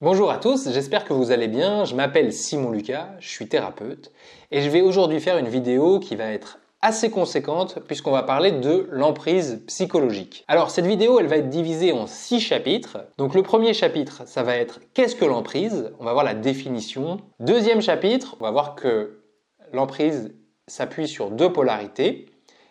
Bonjour à tous, j'espère que vous allez bien. Je m'appelle Simon Lucas, je suis thérapeute et je vais aujourd'hui faire une vidéo qui va être assez conséquente puisqu'on va parler de l'emprise psychologique. Alors cette vidéo, elle va être divisée en 6 chapitres. Donc le premier chapitre, ça va être qu'est-ce que l'emprise? On va voir la définition. Deuxième chapitre, on va voir que l'emprise s'appuie sur deux polarités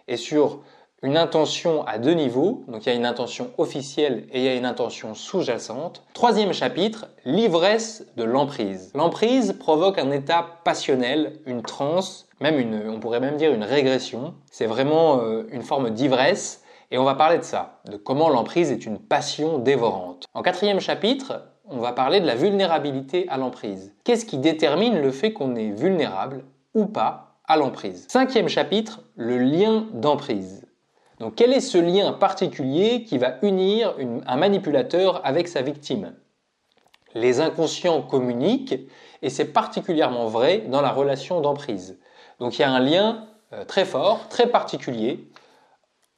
et sur une intention à deux niveaux, donc il y a une intention officielle et il y a une intention sous-jacente. Troisième chapitre, l'ivresse de l'emprise. L'emprise provoque un état passionnel, une transe, on pourrait même dire une régression. C'est vraiment une forme d'ivresse et on va parler de ça, de comment l'emprise est une passion dévorante. En quatrième chapitre, on va parler de la vulnérabilité à l'emprise. Qu'est-ce qui détermine le fait qu'on est vulnérable ou pas à l'emprise? Cinquième chapitre, le lien d'emprise. Donc quel est ce lien particulier qui va unir un manipulateur avec sa victime? Les inconscients communiquent et c'est particulièrement vrai dans la relation d'emprise. Donc il y a un lien très fort, très particulier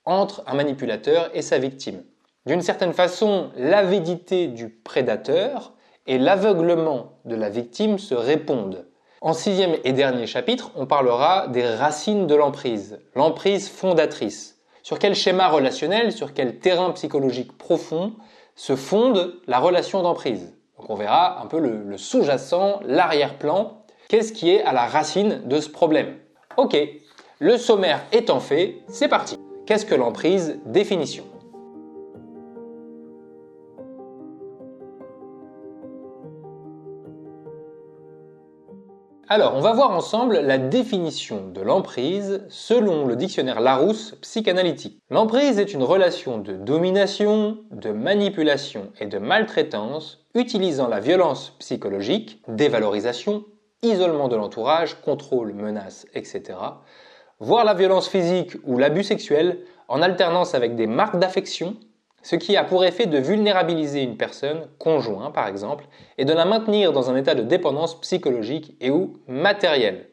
entre un manipulateur et sa victime. D'une certaine façon, l'avidité du prédateur et l'aveuglement de la victime se répondent. En sixième et dernier chapitre, on parlera des racines de l'emprise, l'emprise fondatrice. Sur quel schéma relationnel, sur quel terrain psychologique profond se fonde la relation d'emprise? Donc on verra un peu le sous-jacent, l'arrière-plan. Qu'est-ce qui est à la racine de ce problème? Ok, le sommaire étant fait, c'est parti. Qu'est-ce que l'emprise? Définition. Alors, on va voir ensemble la définition de l'emprise selon le dictionnaire Larousse psychanalytique. L'emprise est une relation de domination, de manipulation et de maltraitance utilisant la violence psychologique, dévalorisation, isolement de l'entourage, contrôle, menace, etc., voire la violence physique ou l'abus sexuel en alternance avec des marques d'affection, ce qui a pour effet de vulnérabiliser une personne, conjoint par exemple, et de la maintenir dans un état de dépendance psychologique et ou matérielle.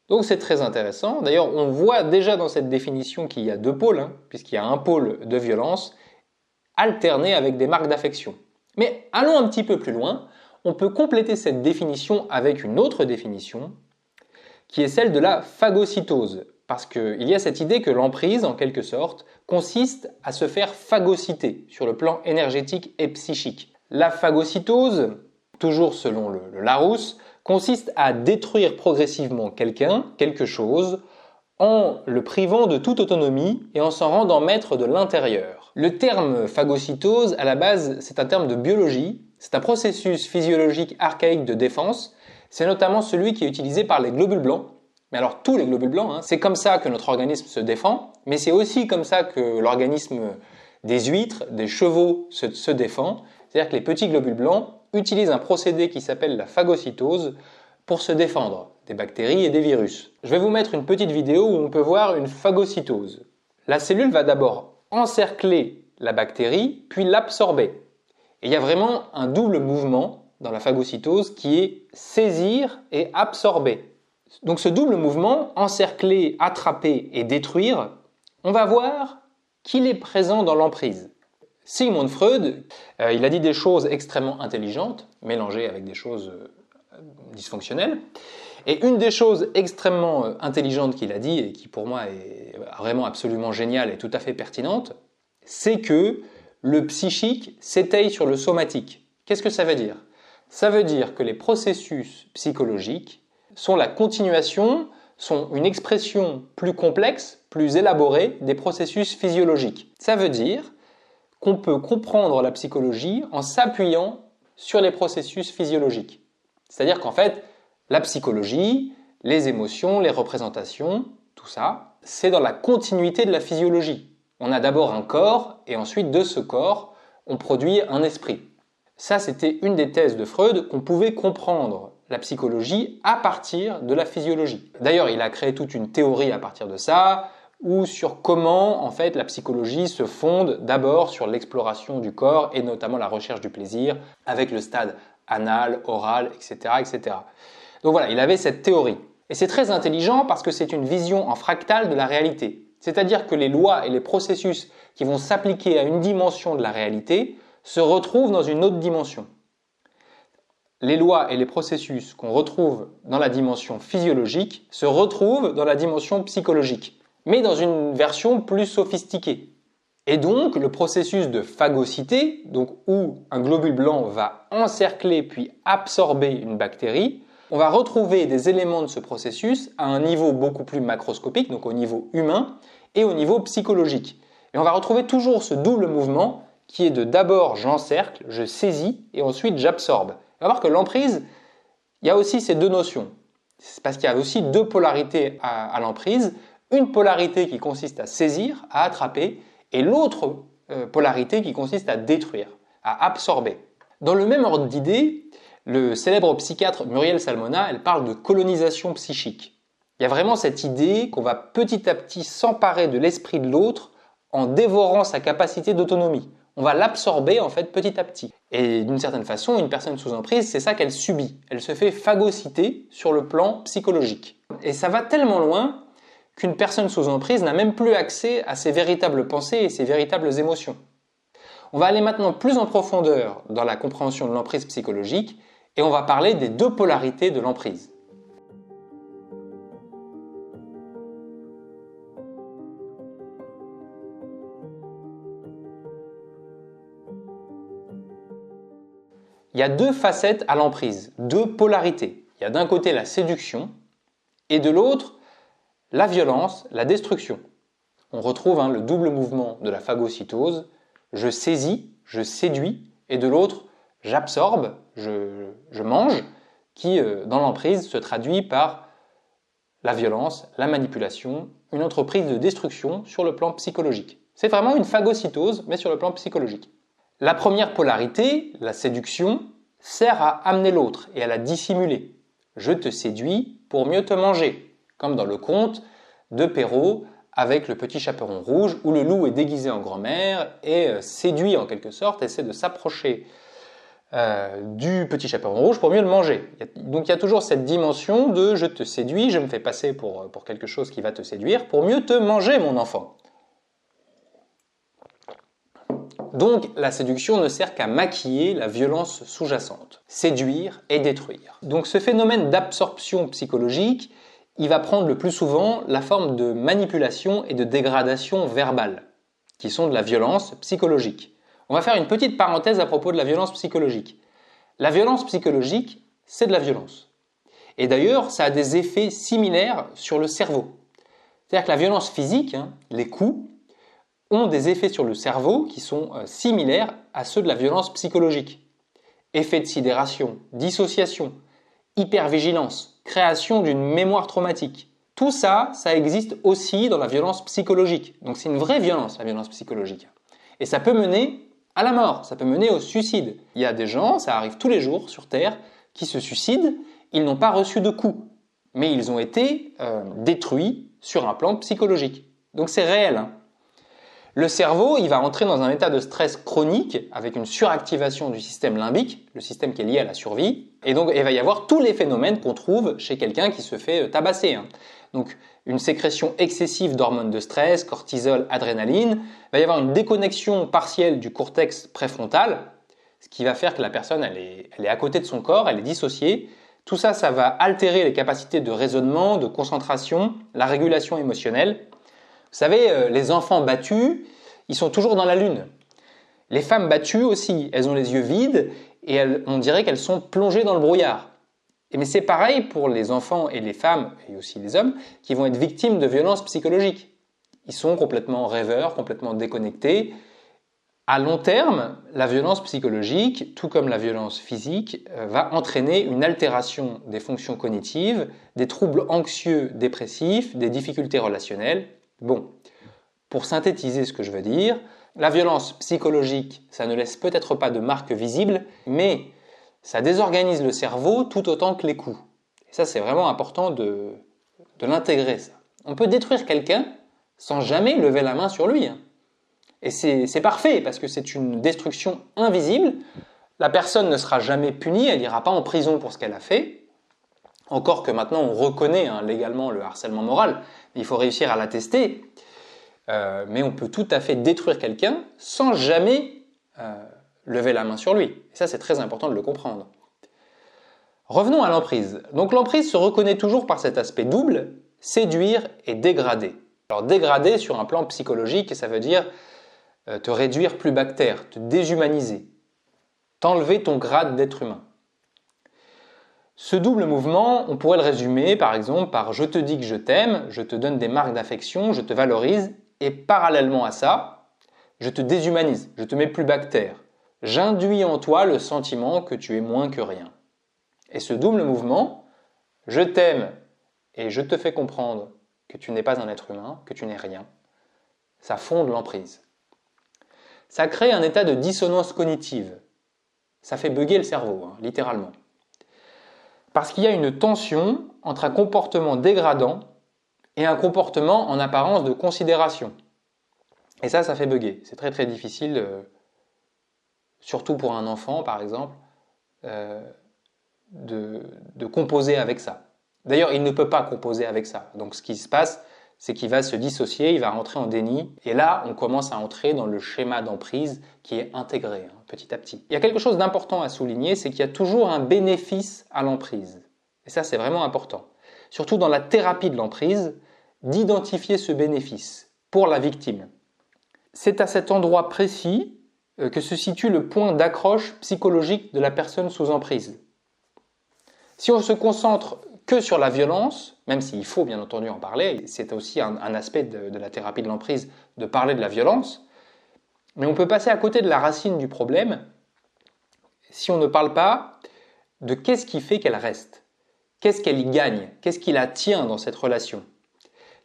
Donc c'est très intéressant. D'ailleurs, on voit déjà dans cette définition qu'il y a deux pôles, puisqu'il y a un pôle de violence alterné avec des marques d'affection. Mais allons un petit peu plus loin. On peut compléter cette définition avec une autre définition, qui est celle de la phagocytose. Parce qu'il y a cette idée que l'emprise, en quelque sorte, consiste à se faire phagocyter sur le plan énergétique et psychique. La phagocytose, toujours selon le Larousse, consiste à détruire progressivement quelqu'un, quelque chose, en le privant de toute autonomie et en s'en rendant maître de l'intérieur. Le terme phagocytose, à la base, c'est un terme de biologie, c'est un processus physiologique archaïque de défense, c'est notamment celui qui est utilisé par les globules blancs. Mais alors tous les globules blancs, c'est comme ça que notre organisme se défend, mais c'est aussi comme ça que l'organisme des huîtres, des chevaux se défend. C'est-à-dire que les petits globules blancs utilisent un procédé qui s'appelle la phagocytose pour se défendre des bactéries et des virus. Je vais vous mettre une petite vidéo où on peut voir une phagocytose. La cellule va d'abord encercler la bactérie, puis l'absorber. Et il y a vraiment un double mouvement dans la phagocytose qui est saisir et absorber. Donc ce double mouvement, encercler, attraper et détruire, on va voir qu'il est présent dans l'emprise. Sigmund Freud, il a dit des choses extrêmement intelligentes, mélangées avec des choses dysfonctionnelles. Et une des choses extrêmement intelligentes qu'il a dit, et qui pour moi est vraiment absolument géniale et tout à fait pertinente, c'est que le psychique s'étaye sur le somatique. Qu'est-ce que ça veut dire? Ça veut dire que les processus psychologiques sont la continuation, sont une expression plus complexe, plus élaborée des processus physiologiques. Ça veut dire qu'on peut comprendre la psychologie en s'appuyant sur les processus physiologiques. C'est-à-dire qu'en fait, la psychologie, les émotions, les représentations, tout ça, c'est dans la continuité de la physiologie. On a d'abord un corps et ensuite de ce corps, on produit un esprit. Ça, c'était une des thèses de Freud, qu'on pouvait comprendre la psychologie à partir de la physiologie. D'ailleurs, il a créé toute une théorie à partir de ça, ou sur comment en fait la psychologie se fonde d'abord sur l'exploration du corps et notamment la recherche du plaisir avec le stade anal, oral, etc., etc. Donc voilà, il avait cette théorie. Et c'est très intelligent parce que c'est une vision en fractal de la réalité. C'est-à-dire que les lois et les processus qui vont s'appliquer à une dimension de la réalité se retrouvent dans une autre dimension. les lois et les processus qu'on retrouve dans la dimension physiologique se retrouvent dans la dimension psychologique, mais dans une version plus sophistiquée. Et donc, le processus de phagocité, donc où un globule blanc va encercler puis absorber une bactérie, on va retrouver des éléments de ce processus à un niveau beaucoup plus macroscopique, donc au niveau humain, et au niveau psychologique. Et on va retrouver toujours ce double mouvement qui est de d'abord j'encercle, je saisis, et ensuite j'absorbe. On va voir que l'emprise, il y a aussi ces deux notions. C'est parce qu'il y a aussi deux polarités à l'emprise. Une polarité qui consiste à saisir, à attraper, et l'autre polarité qui consiste à détruire, à absorber. Dans le même ordre d'idée, le célèbre psychiatre Muriel Salmona, elle parle de colonisation psychique. Il y a vraiment cette idée qu'on va petit à petit s'emparer de l'esprit de l'autre en dévorant sa capacité d'autonomie. On va l'absorber en fait petit à petit. Et d'une certaine façon, une personne sous emprise, c'est ça qu'elle subit. Elle se fait phagocyter sur le plan psychologique. Et ça va tellement loin qu'une personne sous emprise n'a même plus accès à ses véritables pensées et ses véritables émotions. On va aller maintenant plus en profondeur dans la compréhension de l'emprise psychologique et on va parler des deux polarités de l'emprise. Il y a deux facettes à l'emprise, deux polarités. Il y a d'un côté la séduction et de l'autre la violence, la destruction. On retrouve le double mouvement de la phagocytose, je saisis, je séduis, et de l'autre j'absorbe, je mange, qui dans l'emprise se traduit par la violence, la manipulation, une entreprise de destruction sur le plan psychologique. C'est vraiment une phagocytose, mais sur le plan psychologique. La première polarité, la séduction, sert à amener l'autre et à la dissimuler. Je te séduis pour mieux te manger, comme dans le conte de Perrault avec le petit chaperon rouge où le loup est déguisé en grand-mère et séduit en quelque sorte, essaie de s'approcher du petit chaperon rouge pour mieux le manger. Donc il y a toujours cette dimension de je te séduis, je me fais passer pour quelque chose qui va te séduire pour mieux te manger mon enfant. Donc la séduction ne sert qu'à maquiller la violence sous-jacente, séduire et détruire. Donc ce phénomène d'absorption psychologique, il va prendre le plus souvent la forme de manipulation et de dégradation verbale, qui sont de la violence psychologique. On va faire une petite parenthèse à propos de la violence psychologique. La violence psychologique, c'est de la violence. Et d'ailleurs, ça a des effets similaires sur le cerveau. C'est-à-dire que la violence physique, les coups, ont des effets sur le cerveau qui sont similaires à ceux de la violence psychologique. Effet de sidération, dissociation, hypervigilance, création d'une mémoire traumatique. Tout ça, ça existe aussi dans la violence psychologique. Donc c'est une vraie violence, la violence psychologique. Et ça peut mener à la mort, ça peut mener au suicide. Il y a des gens, ça arrive tous les jours sur Terre, qui se suicident, ils n'ont pas reçu de coups, mais ils ont été détruits sur un plan psychologique. Donc c'est réel. Le cerveau, il va entrer dans un état de stress chronique avec une suractivation du système limbique, le système qui est lié à la survie. Et donc, il va y avoir tous les phénomènes qu'on trouve chez quelqu'un qui se fait tabasser. Donc, une sécrétion excessive d'hormones de stress, cortisol, adrénaline. Il va y avoir une déconnexion partielle du cortex préfrontal, ce qui va faire que la personne, elle est à côté de son corps, elle est dissociée. Tout ça, ça va altérer les capacités de raisonnement, de concentration, la régulation émotionnelle. Vous savez, les enfants battus, ils sont toujours dans la lune. Les femmes battues aussi, elles ont les yeux vides et on dirait qu'elles sont plongées dans le brouillard. Mais c'est pareil pour les enfants et les femmes, et aussi les hommes, qui vont être victimes de violences psychologiques. Ils sont complètement rêveurs, complètement déconnectés. À long terme, la violence psychologique, tout comme la violence physique, va entraîner une altération des fonctions cognitives, des troubles anxieux dépressifs, des difficultés relationnelles. Bon, pour synthétiser ce que je veux dire, la violence psychologique, ça ne laisse peut-être pas de marque visible, mais ça désorganise le cerveau tout autant que les coups. Et ça, c'est vraiment important de l'intégrer, ça. On peut détruire quelqu'un sans jamais lever la main sur lui. Et c'est parfait, parce que c'est une destruction invisible. La personne ne sera jamais punie, elle n'ira pas en prison pour ce qu'elle a fait. Encore que maintenant, on reconnaît légalement le harcèlement moral. Il faut réussir à l'attester. Mais on peut tout à fait détruire quelqu'un sans jamais lever la main sur lui. Et ça, c'est très important de le comprendre. Revenons à l'emprise. Donc l'emprise se reconnaît toujours par cet aspect double, séduire et dégrader. Alors dégrader sur un plan psychologique, ça veut dire te réduire plus bas que terre, te déshumaniser, t'enlever ton grade d'être humain. Ce double mouvement, on pourrait le résumer par exemple par je te dis que je t'aime, je te donne des marques d'affection, je te valorise, et parallèlement à ça, je te déshumanise, je te mets plus bas que terre. J'induis en toi le sentiment que tu es moins que rien. Et ce double mouvement, je t'aime et je te fais comprendre que tu n'es pas un être humain, que tu n'es rien, ça fonde l'emprise. Ça crée un état de dissonance cognitive. Ça fait bugger le cerveau, littéralement. Parce qu'il y a une tension entre un comportement dégradant et un comportement en apparence de considération. Et ça fait bugger. C'est très très difficile, surtout pour un enfant par exemple, de composer avec ça. D'ailleurs, il ne peut pas composer avec ça. Donc ce qui se passe, c'est qu'il va se dissocier, il va rentrer en déni. Et là, on commence à entrer dans le schéma d'emprise qui est intégré petit à petit. Il y a quelque chose d'important à souligner, c'est qu'il y a toujours un bénéfice à l'emprise. Et ça, c'est vraiment important. Surtout dans la thérapie de l'emprise, d'identifier ce bénéfice pour la victime. C'est à cet endroit précis que se situe le point d'accroche psychologique de la personne sous emprise. Si on se concentre que sur la violence, même s'il faut bien entendu en parler, c'est aussi un aspect de la thérapie de l'emprise de parler de la violence, mais on peut passer à côté de la racine du problème si on ne parle pas de qu'est-ce qui fait qu'elle reste, qu'est-ce qu'elle y gagne, qu'est-ce qui la tient dans cette relation,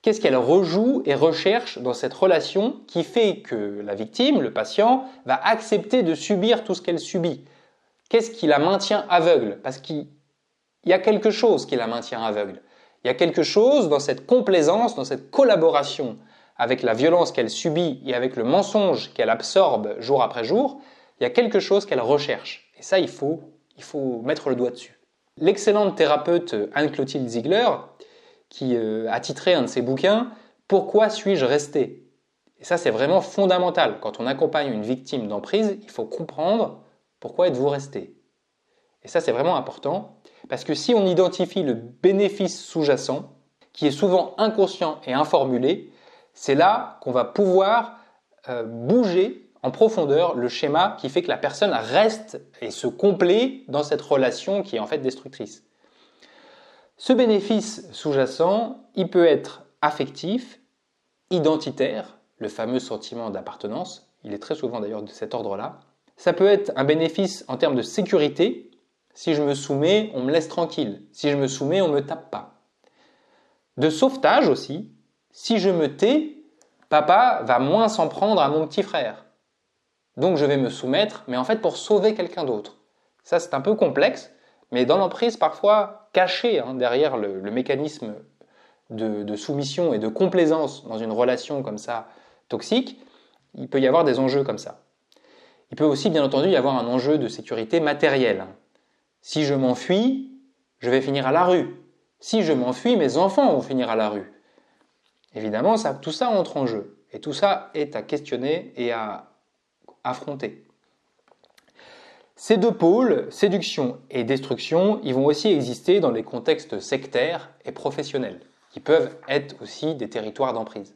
qu'est-ce qu'elle rejoue et recherche dans cette relation qui fait que la victime, le patient, va accepter de subir tout ce qu'elle subit. Qu'est-ce qui la maintient aveugle? Parce qu'il y a quelque chose qui la maintient aveugle. Il y a quelque chose dans cette complaisance, dans cette collaboration avec la violence qu'elle subit et avec le mensonge qu'elle absorbe jour après jour, il y a quelque chose qu'elle recherche. Et ça, il faut mettre le doigt dessus. L'excellente thérapeute Anne-Clotilde Ziegler, qui a titré un de ses bouquins « Pourquoi suis-je resté ?» Et ça, c'est vraiment fondamental. Quand on accompagne une victime d'emprise, il faut comprendre pourquoi êtes-vous resté. Et ça, c'est vraiment important. Parce que si on identifie le bénéfice sous-jacent, qui est souvent inconscient et informulé, c'est là qu'on va pouvoir bouger en profondeur le schéma qui fait que la personne reste et se complaît dans cette relation qui est en fait destructrice. Ce bénéfice sous-jacent, il peut être affectif, identitaire, le fameux sentiment d'appartenance, il est très souvent d'ailleurs de cet ordre-là. Ça peut être un bénéfice en termes de sécurité. Si je me soumets, on me laisse tranquille. Si je me soumets, on ne me tape pas. De sauvetage aussi. Si je me tais, papa va moins s'en prendre à mon petit frère. Donc je vais me soumettre, mais en fait pour sauver quelqu'un d'autre. Ça, c'est un peu complexe, mais dans l'emprise, parfois caché derrière le mécanisme de soumission et de complaisance dans une relation comme ça toxique, il peut y avoir des enjeux comme ça. Il peut aussi, bien entendu, y avoir un enjeu de sécurité matérielle. Si je m'enfuis, je vais finir à la rue. Si je m'enfuis, mes enfants vont finir à la rue. Évidemment, tout ça entre en jeu. Et tout ça est à questionner et à affronter. Ces deux pôles, séduction et destruction, ils vont aussi exister dans les contextes sectaires et professionnels, qui peuvent être aussi des territoires d'emprise.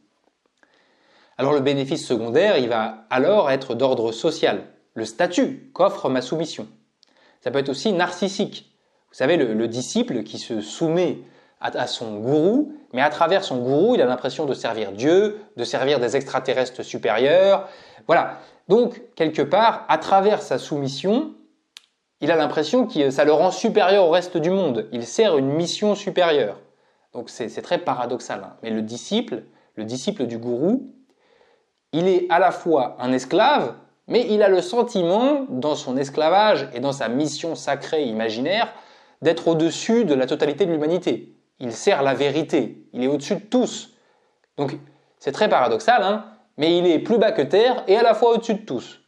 Alors le bénéfice secondaire, il va alors être d'ordre social, le statut qu'offre ma soumission. Ça peut être aussi narcissique. Vous savez, le disciple qui se soumet à son gourou, mais à travers son gourou, il a l'impression de servir Dieu, de servir des extraterrestres supérieurs. Voilà. Donc, quelque part, à travers sa soumission, il a l'impression que ça le rend supérieur au reste du monde. Il sert une mission supérieure. Donc, c'est très paradoxal. Mais le disciple du gourou, il est à la fois un esclave, mais il a le sentiment, dans son esclavage et dans sa mission sacrée imaginaire, d'être au-dessus de la totalité de l'humanité. Il sert la vérité, il est au-dessus de tous. Donc c'est très paradoxal, mais il est plus bas que terre et à la fois au-dessus de tous.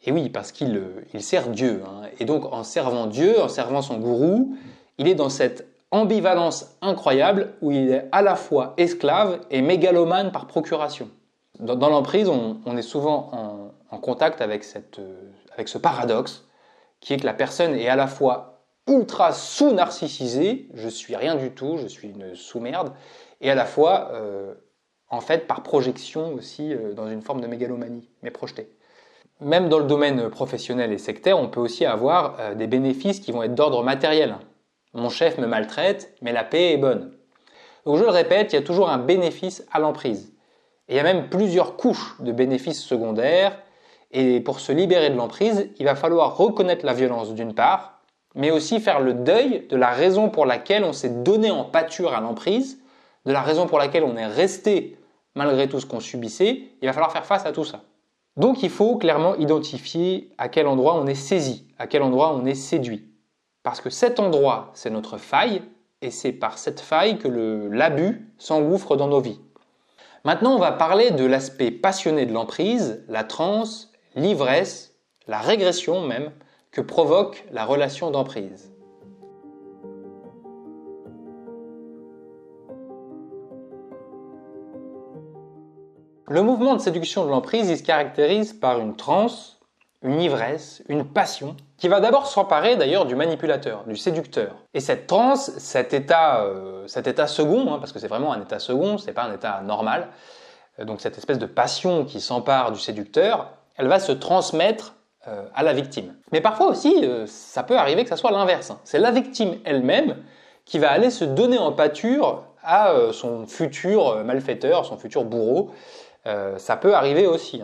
Et oui, parce qu'il sert Dieu. Et donc en servant Dieu, en servant son gourou, il est dans cette ambivalence incroyable où il est à la fois esclave et mégalomane par procuration. Dans l'emprise, on est souvent en contact avec ce paradoxe qui est que la personne est à la fois ultra sous-narcissisé, je suis rien du tout, je suis une sous-merde, et à la fois, en fait, par projection aussi, dans une forme de mégalomanie, mais projetée. Même dans le domaine professionnel et sectaire, on peut aussi avoir des bénéfices qui vont être d'ordre matériel. Mon chef me maltraite, mais la paix est bonne. Donc je le répète, il y a toujours un bénéfice à l'emprise. Et il y a même plusieurs couches de bénéfices secondaires. Et pour se libérer de l'emprise, il va falloir reconnaître la violence d'une part, mais aussi faire le deuil de la raison pour laquelle on s'est donné en pâture à l'emprise, de la raison pour laquelle on est resté malgré tout ce qu'on subissait. Il va falloir faire face à tout ça. Donc il faut clairement identifier à quel endroit on est saisi, à quel endroit on est séduit. Parce que cet endroit, c'est notre faille, et c'est par cette faille que l'abus s'engouffre dans nos vies. Maintenant, on va parler de l'aspect passionné de l'emprise, la transe, l'ivresse, la régression même, que provoque la relation d'emprise. Le mouvement de séduction de l'emprise, il se caractérise par une transe, une ivresse, une passion, qui va d'abord s'emparer d'ailleurs du manipulateur, du séducteur. Et cette transe, cet état second, parce que c'est vraiment un état second, c'est pas un état normal, donc cette espèce de passion qui s'empare du séducteur, elle va se transmettre à la victime. Mais parfois aussi, ça peut arriver que ça soit l'inverse. C'est la victime elle-même qui va aller se donner en pâture à son futur malfaiteur, son futur bourreau. Ça peut arriver aussi.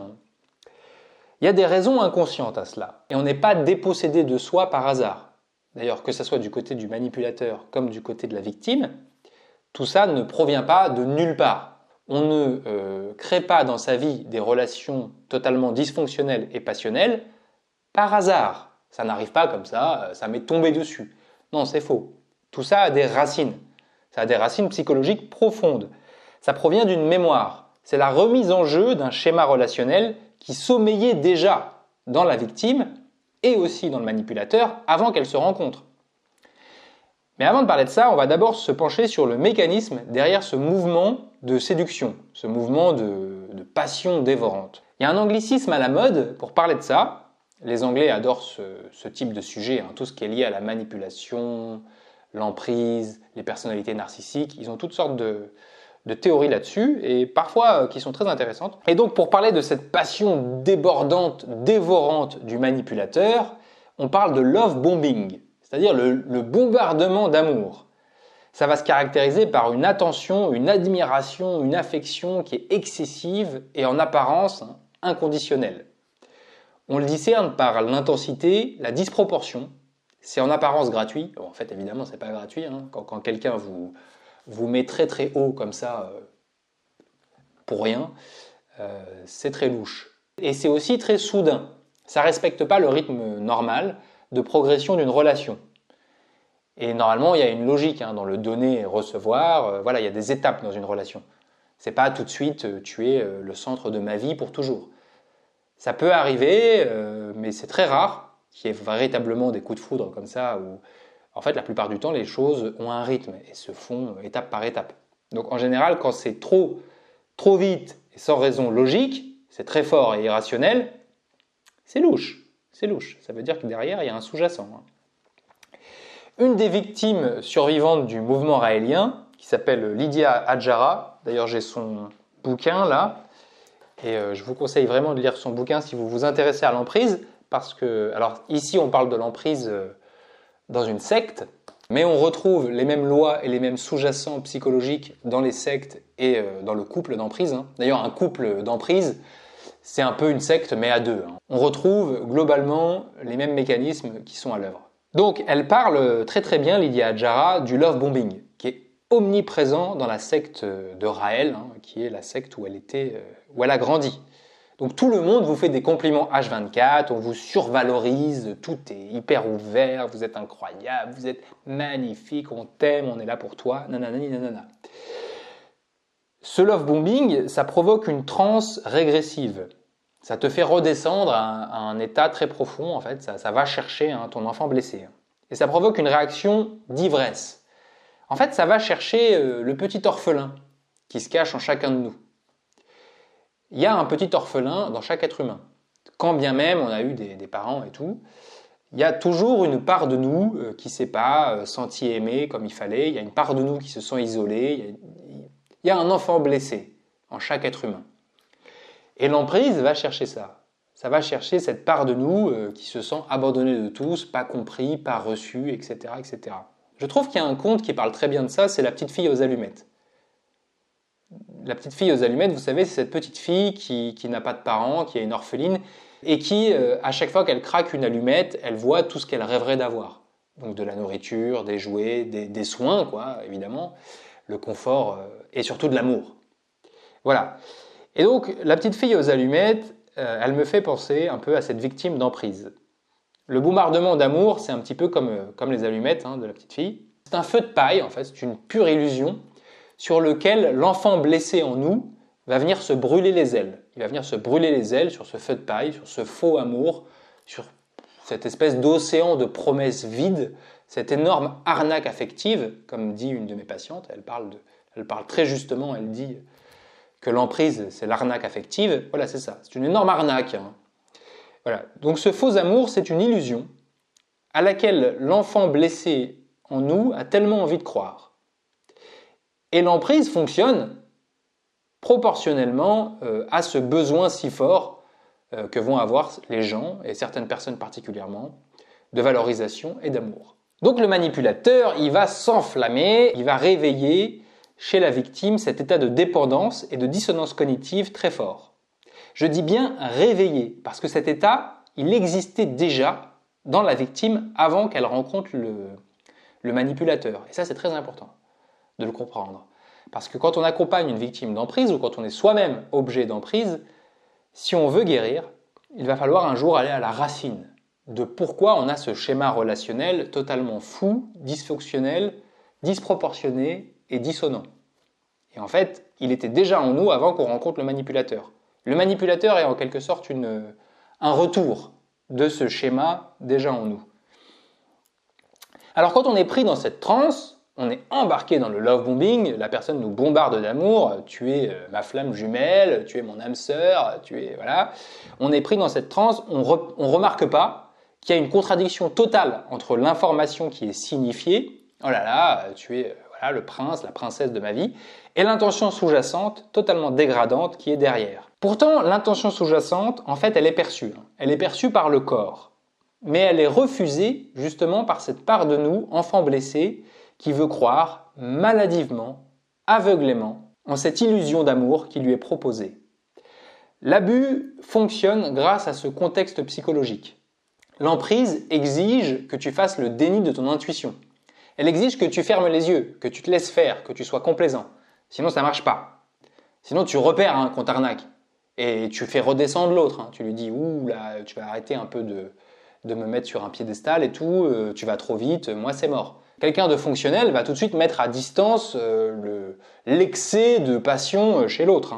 Il y a des raisons inconscientes à cela. Et on n'est pas dépossédé de soi par hasard. D'ailleurs, que ce soit du côté du manipulateur comme du côté de la victime, tout ça ne provient pas de nulle part. On ne crée pas dans sa vie des relations totalement dysfonctionnelles et passionnelles par hasard. Ça n'arrive pas comme ça m'est tombé dessus. Non, c'est faux. Tout ça a des racines. Ça a des racines psychologiques profondes. Ça provient d'une mémoire. C'est la remise en jeu d'un schéma relationnel qui sommeillait déjà dans la victime et aussi dans le manipulateur avant qu'elles se rencontrent. Mais avant de parler de ça, on va d'abord se pencher sur le mécanisme derrière ce mouvement de séduction, ce mouvement de passion dévorante. Il y a un anglicisme à la mode pour parler de ça. Les Anglais adorent ce type de sujet, tout ce qui est lié à la manipulation, l'emprise, les personnalités narcissiques. Ils ont toutes sortes de théories là-dessus, et parfois qui sont très intéressantes. Et donc pour parler de cette passion débordante, dévorante du manipulateur, on parle de love bombing, c'est-à-dire le bombardement d'amour. Ça va se caractériser par une attention, une admiration, une affection qui est excessive et en apparence inconditionnelle. On le discerne par l'intensité, la disproportion. C'est en apparence gratuit. En fait, évidemment, c'est pas gratuit. Quand quelqu'un vous met très très haut comme ça, pour rien, c'est très louche. Et c'est aussi très soudain. Ça ne respecte pas le rythme normal de progression d'une relation. Et normalement, il y a une logique dans le donner et recevoir. Voilà, il y a des étapes dans une relation. C'est pas tout de suite tu es le centre de ma vie pour toujours. Ça peut arriver, mais c'est très rare qu'il y ait véritablement des coups de foudre comme ça où, en fait, la plupart du temps, les choses ont un rythme et se font étape par étape. Donc, en général, quand c'est trop vite et sans raison logique, c'est très fort et irrationnel, c'est louche. C'est louche. Ça veut dire que derrière, il y a un sous-jacent. Une des victimes survivantes du mouvement raélien, qui s'appelle Lydia Adjara, d'ailleurs j'ai son bouquin là, et je vous conseille vraiment de lire son bouquin si vous vous intéressez à l'emprise, parce que, alors ici on parle de l'emprise dans une secte, mais on retrouve les mêmes lois et les mêmes sous-jacents psychologiques dans les sectes et dans le couple d'emprise. D'ailleurs, un couple d'emprise, c'est un peu une secte, mais à deux. On retrouve globalement les mêmes mécanismes qui sont à l'œuvre. Donc, elle parle très très bien, Lydia Adjara, du love bombing, qui est omniprésent dans la secte de Raël, qui est la secte où elle a grandi. Donc tout le monde vous fait des compliments H24, on vous survalorise, tout est hyper ouvert, vous êtes incroyable, vous êtes magnifique, on t'aime, on est là pour toi, nanana, nanana. Ce love bombing, ça provoque une transe régressive. Ça te fait redescendre à un état très profond, en fait, ça va chercher ton enfant blessé. Et ça provoque une réaction d'ivresse. En fait, ça va chercher le petit orphelin qui se cache en chacun de nous. Il y a un petit orphelin dans chaque être humain. Quand bien même on a eu des parents et tout, Il y a toujours une part de nous qui ne s'est pas senti aimé comme il fallait, il y a une part de nous qui se sent isolée, il y a un enfant blessé en chaque être humain. Et l'emprise va chercher ça. Ça va chercher cette part de nous qui se sent abandonnée de tous, pas compris, pas reçu, etc., etc. Je trouve qu'il y a un conte qui parle très bien de ça, c'est La petite fille aux allumettes. La petite fille aux allumettes, vous savez, c'est cette petite fille qui n'a pas de parents, qui est une orpheline, et qui, à chaque fois qu'elle craque une allumette, elle voit tout ce qu'elle rêverait d'avoir. Donc de la nourriture, des jouets, des soins, quoi, évidemment, le confort et surtout de l'amour. Voilà. Et donc, la petite fille aux allumettes, elle me fait penser un peu à cette victime d'emprise. Le bombardement d'amour, c'est un petit peu comme les allumettes de la petite fille. C'est un feu de paille, en fait, c'est une pure illusion sur lequel l'enfant blessé en nous va venir se brûler les ailes. Il va venir se brûler les ailes sur ce feu de paille, sur ce faux amour, sur cette espèce d'océan de promesses vides, cette énorme arnaque affective, comme dit une de mes patientes, elle parle très justement, elle dit que l'emprise, c'est l'arnaque affective. Voilà, c'est ça, c'est une énorme arnaque. Voilà. Donc ce faux amour, c'est une illusion à laquelle l'enfant blessé en nous a tellement envie de croire. Et l'emprise fonctionne proportionnellement à ce besoin si fort que vont avoir les gens, et certaines personnes particulièrement, de valorisation et d'amour. Donc le manipulateur, il va s'enflammer, il va réveiller chez la victime cet état de dépendance et de dissonance cognitive très fort. Je dis bien réveiller, parce que cet état, il existait déjà dans la victime avant qu'elle rencontre le manipulateur. Et ça, c'est très important de le comprendre. Parce que quand on accompagne une victime d'emprise ou quand on est soi-même objet d'emprise, si on veut guérir, il va falloir un jour aller à la racine de pourquoi on a ce schéma relationnel totalement fou, dysfonctionnel, disproportionné et dissonant. Et en fait, il était déjà en nous avant qu'on rencontre le manipulateur. Le manipulateur est en quelque sorte un retour de ce schéma déjà en nous. Alors quand on est pris dans cette transe, on est embarqué dans le love bombing, la personne nous bombarde d'amour, tu es ma flamme jumelle, tu es mon âme sœur, tu es voilà. On est pris dans cette transe, on remarque pas qu'il y a une contradiction totale entre l'information qui est signifiée, oh là là, tu es voilà le prince, la princesse de ma vie, et l'intention sous-jacente totalement dégradante qui est derrière. Pourtant, l'intention sous-jacente, en fait, elle est perçue. Elle est perçue par le corps, mais elle est refusée justement par cette part de nous, enfant blessé, qui veut croire maladivement, aveuglément, en cette illusion d'amour qui lui est proposée. L'abus fonctionne grâce à ce contexte psychologique. L'emprise exige que tu fasses le déni de ton intuition. Elle exige que tu fermes les yeux, que tu te laisses faire, que tu sois complaisant. Sinon, ça ne marche pas. Sinon, tu repères qu'on t'arnaque. Et tu fais redescendre l'autre. Tu lui dis, ouh là, tu vas arrêter un peu de me mettre sur un piédestal et tout, tu vas trop vite, moi c'est mort. Quelqu'un de fonctionnel va tout de suite mettre à distance l'excès de passion chez l'autre.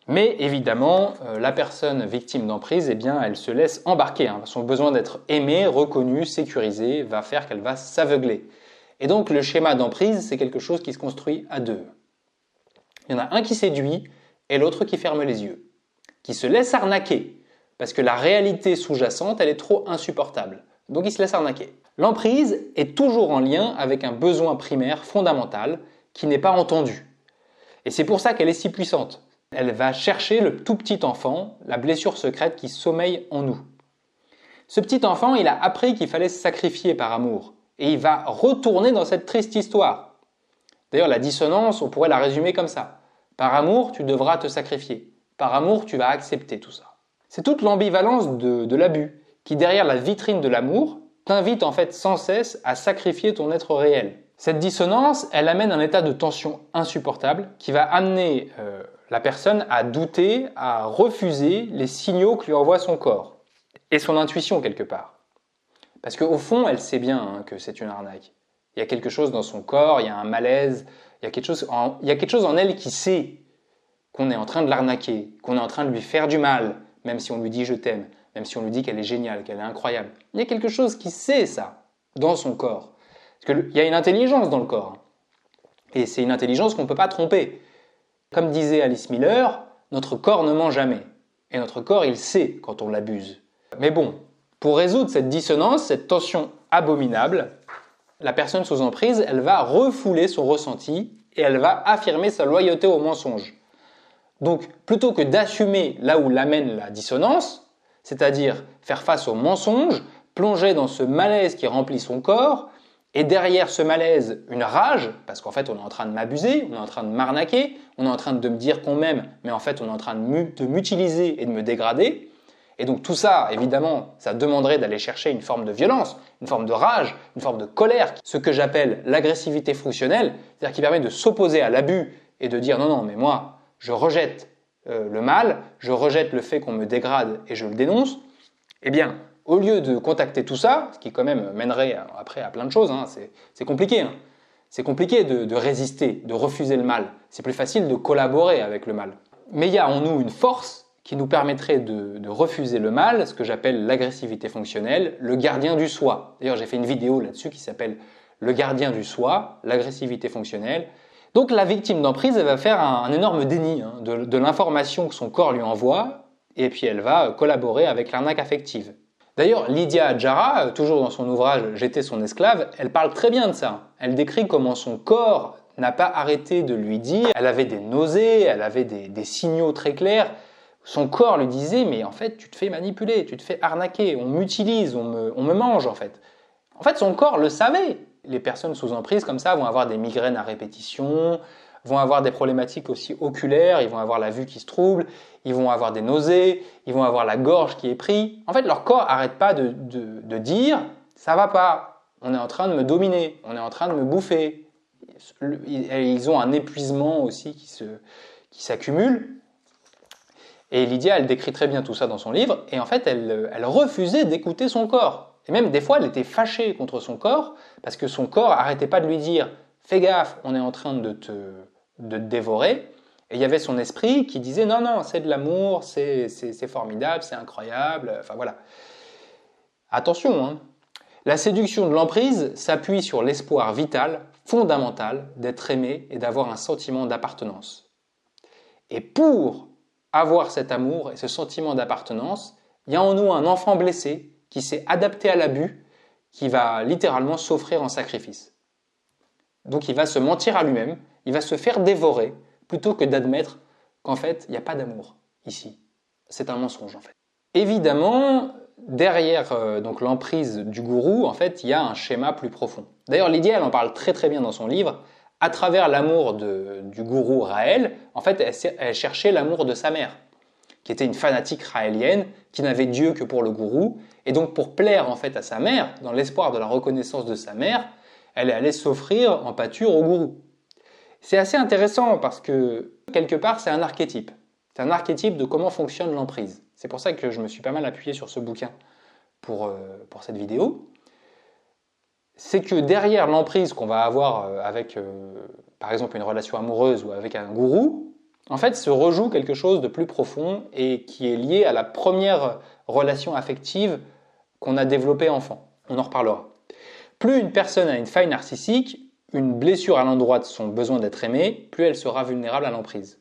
Mais évidemment, la personne victime d'emprise, eh bien, elle se laisse embarquer. Son besoin d'être aimée, reconnue, sécurisée va faire qu'elle va s'aveugler. Et donc le schéma d'emprise, c'est quelque chose qui se construit à deux. Il y en a un qui séduit et l'autre qui ferme les yeux, qui se laisse arnaquer, parce que la réalité sous-jacente, elle est trop insupportable. Donc il se laisse arnaquer. L'emprise est toujours en lien avec un besoin primaire fondamental qui n'est pas entendu. Et c'est pour ça qu'elle est si puissante. Elle va chercher le tout petit enfant, la blessure secrète qui sommeille en nous. Ce petit enfant, il a appris qu'il fallait se sacrifier par amour. Et il va retourner dans cette triste histoire. D'ailleurs, la dissonance, on pourrait la résumer comme ça. Par amour, tu devras te sacrifier. Par amour, tu vas accepter tout ça. C'est toute l'ambivalence de l'abus, qui derrière la vitrine de l'amour, t'invite en fait sans cesse à sacrifier ton être réel. Cette dissonance, elle amène un état de tension insupportable qui va amener la personne à douter, à refuser les signaux que lui envoie son corps et son intuition quelque part. Parce qu'au fond, elle sait bien que c'est une arnaque. Il y a quelque chose dans son corps, il y a un malaise, il y a quelque chose en elle qui sait qu'on est en train de l'arnaquer, qu'on est en train de lui faire du mal, même si on lui dit « je t'aime », même si on lui dit qu'elle est géniale, qu'elle est incroyable. Il y a quelque chose qui sait ça, dans son corps. Parce qu'il y a une intelligence dans le corps. Et c'est une intelligence qu'on ne peut pas tromper. Comme disait Alice Miller, notre corps ne ment jamais. Et notre corps, il sait quand on l'abuse. Mais bon, Pour résoudre cette dissonance, cette tension abominable, la personne sous emprise, elle va refouler son ressenti et elle va affirmer sa loyauté au mensonge. Donc, plutôt que d'assumer là où l'amène la dissonance, c'est-à-dire faire face au mensonge, plonger dans ce malaise qui remplit son corps, et derrière ce malaise, une rage, parce qu'en fait on est en train de m'abuser, on est en train de m'arnaquer, on est en train de me dire qu'on m'aime, mais en fait on est en train de m'utiliser et de me dégrader. Et donc tout ça, évidemment, ça demanderait d'aller chercher une forme de violence, une forme de rage, une forme de colère, ce que j'appelle l'agressivité fonctionnelle, c'est-à-dire qui permet de s'opposer à l'abus et de dire non, mais moi, je rejette le mal, je rejette le fait qu'on me dégrade et je le dénonce. Eh bien, au lieu de contacter tout ça, ce qui quand même mènerait après à plein de choses, c'est compliqué. C'est compliqué de résister, de refuser le mal. C'est plus facile de collaborer avec le mal. Mais il y a en nous une force qui nous permettrait de refuser le mal, ce que j'appelle l'agressivité fonctionnelle, le gardien du soi. D'ailleurs, j'ai fait une vidéo là-dessus qui s'appelle « Le gardien du soi, l'agressivité fonctionnelle ». Donc la victime d'emprise, elle va faire un énorme déni de l'information que son corps lui envoie, et puis elle va collaborer avec l'arnaque affective. D'ailleurs, Lydia Adjara, toujours dans son ouvrage « J'étais son esclave », elle parle très bien de ça. Elle décrit comment son corps n'a pas arrêté de lui dire, elle avait des nausées, elle avait des signaux très clairs. Son corps lui disait « mais en fait, tu te fais manipuler, tu te fais arnaquer, on m'utilise, on me mange en fait ». En fait, son corps le savait. Les personnes sous emprise comme ça vont avoir des migraines à répétition, vont avoir des problématiques aussi oculaires, ils vont avoir la vue qui se trouble, ils vont avoir des nausées, ils vont avoir la gorge qui est prise. En fait, leur corps n'arrête pas de dire « ça va pas, on est en train de me dominer, on est en train de me bouffer ». Ils ont un épuisement aussi qui s'accumule. Et Lydia, elle décrit très bien tout ça dans son livre, et en fait, elle refusait d'écouter son corps. Et même des fois, elle était fâchée contre son corps, parce que son corps n'arrêtait pas de lui dire « fais gaffe, on est en train de te dévorer ». Et il y avait son esprit qui disait « non, non, c'est de l'amour, c'est formidable, c'est incroyable ». Enfin voilà. Attention, hein. La séduction de l'emprise s'appuie sur l'espoir vital, fondamental, d'être aimé et d'avoir un sentiment d'appartenance. Et pour avoir cet amour et ce sentiment d'appartenance, il y a en nous un enfant blessé qui s'est adapté à l'abus, qui va littéralement s'offrir en sacrifice. Donc il va se mentir à lui-même, il va se faire dévorer, plutôt que d'admettre qu'en fait, il n'y a pas d'amour ici. C'est un mensonge en fait. Évidemment, derrière donc l'emprise du gourou, en fait, il y a un schéma plus profond. D'ailleurs, Lydia, elle en parle très très bien dans son livre. À travers l'amour du gourou Raël, en fait, elle cherchait l'amour de sa mère, qui était une fanatique raélienne, qui n'avait Dieu que pour le gourou. Et donc, pour plaire en fait à sa mère, dans l'espoir de la reconnaissance de sa mère, elle allait s'offrir en pâture au gourou. C'est assez intéressant parce que, quelque part, c'est un archétype. C'est un archétype de comment fonctionne l'emprise. C'est pour ça que je me suis pas mal appuyé sur ce bouquin pour cette vidéo. C'est que derrière l'emprise qu'on va avoir avec, par exemple, une relation amoureuse ou avec un gourou, en fait, se rejoue quelque chose de plus profond et qui est lié à la première relation affective qu'on a développée enfant. On en reparlera. Plus une personne a une faille narcissique, une blessure à l'endroit de son besoin d'être aimé, plus elle sera vulnérable à l'emprise.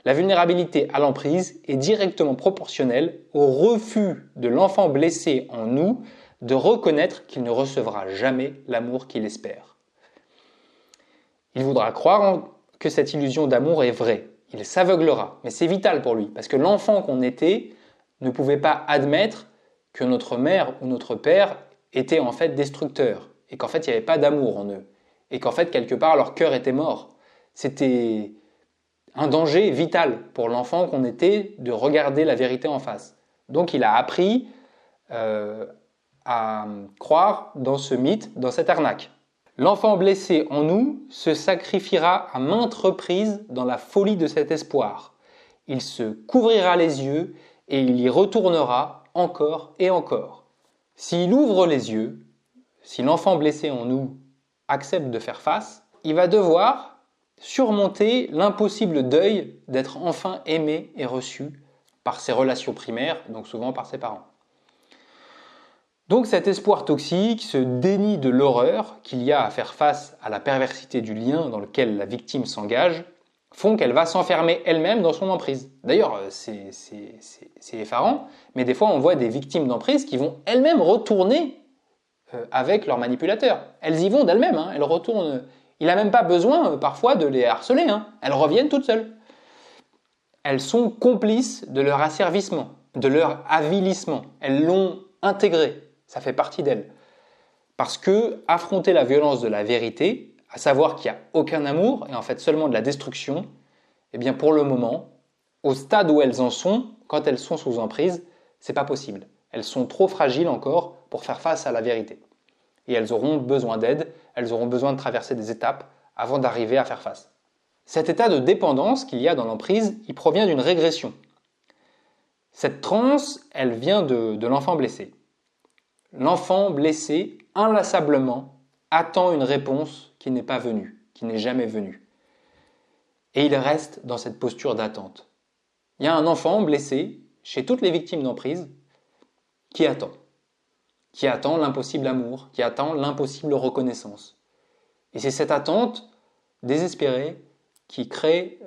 La vulnérabilité à l'emprise est directement proportionnelle au refus de l'enfant blessé en nous de reconnaître qu'il ne recevra jamais l'amour qu'il espère. Il voudra croire que cette illusion d'amour est vraie. Il s'aveuglera, mais c'est vital pour lui, parce que l'enfant qu'on était ne pouvait pas admettre que notre mère ou notre père étaient en fait destructeurs, et qu'en fait il n'y avait pas d'amour en eux, et qu'en fait quelque part leur cœur était mort. C'était un danger vital pour l'enfant qu'on était de regarder la vérité en face. Donc il a appris à croire dans ce mythe, dans cette arnaque. L'enfant blessé en nous se sacrifiera à maintes reprises dans la folie de cet espoir. Il se couvrira les yeux et il y retournera encore et encore. S'il ouvre les yeux, si l'enfant blessé en nous accepte de faire face, il va devoir surmonter l'impossible deuil d'être enfin aimé et reçu par ses relations primaires, donc souvent par ses parents. Donc cet espoir toxique, ce déni de l'horreur qu'il y a à faire face à la perversité du lien dans lequel la victime s'engage, font qu'elle va s'enfermer elle-même dans son emprise. D'ailleurs, c'est effarant, mais des fois on voit des victimes d'emprise qui vont elles-mêmes retourner avec leur manipulateur. Elles y vont d'elles-mêmes, hein, elles retournent. Il n'a même pas besoin parfois de les harceler, hein, elles reviennent toutes seules. Elles sont complices de leur asservissement, de leur avilissement. Elles l'ont intégré, ça fait partie d'elles. Parce que affronter la violence de la vérité, à savoir qu'il n'y a aucun amour et en fait seulement de la destruction, eh bien pour le moment, au stade où elles en sont, quand elles sont sous emprise, c'est pas possible. Elles sont trop fragiles encore pour faire face à la vérité. Et elles auront besoin d'aide, elles auront besoin de traverser des étapes avant d'arriver à faire face. Cet état de dépendance qu'il y a dans l'emprise, il provient d'une régression. Cette transe, elle vient de l'enfant blessé. L'enfant blessé, inlassablement, attend une réponse qui n'est pas venue, qui n'est jamais venue. Et il reste dans cette posture d'attente. Il y a un enfant blessé, chez toutes les victimes d'emprise, qui attend l'impossible amour, qui attend l'impossible reconnaissance. Et c'est cette attente désespérée qui crée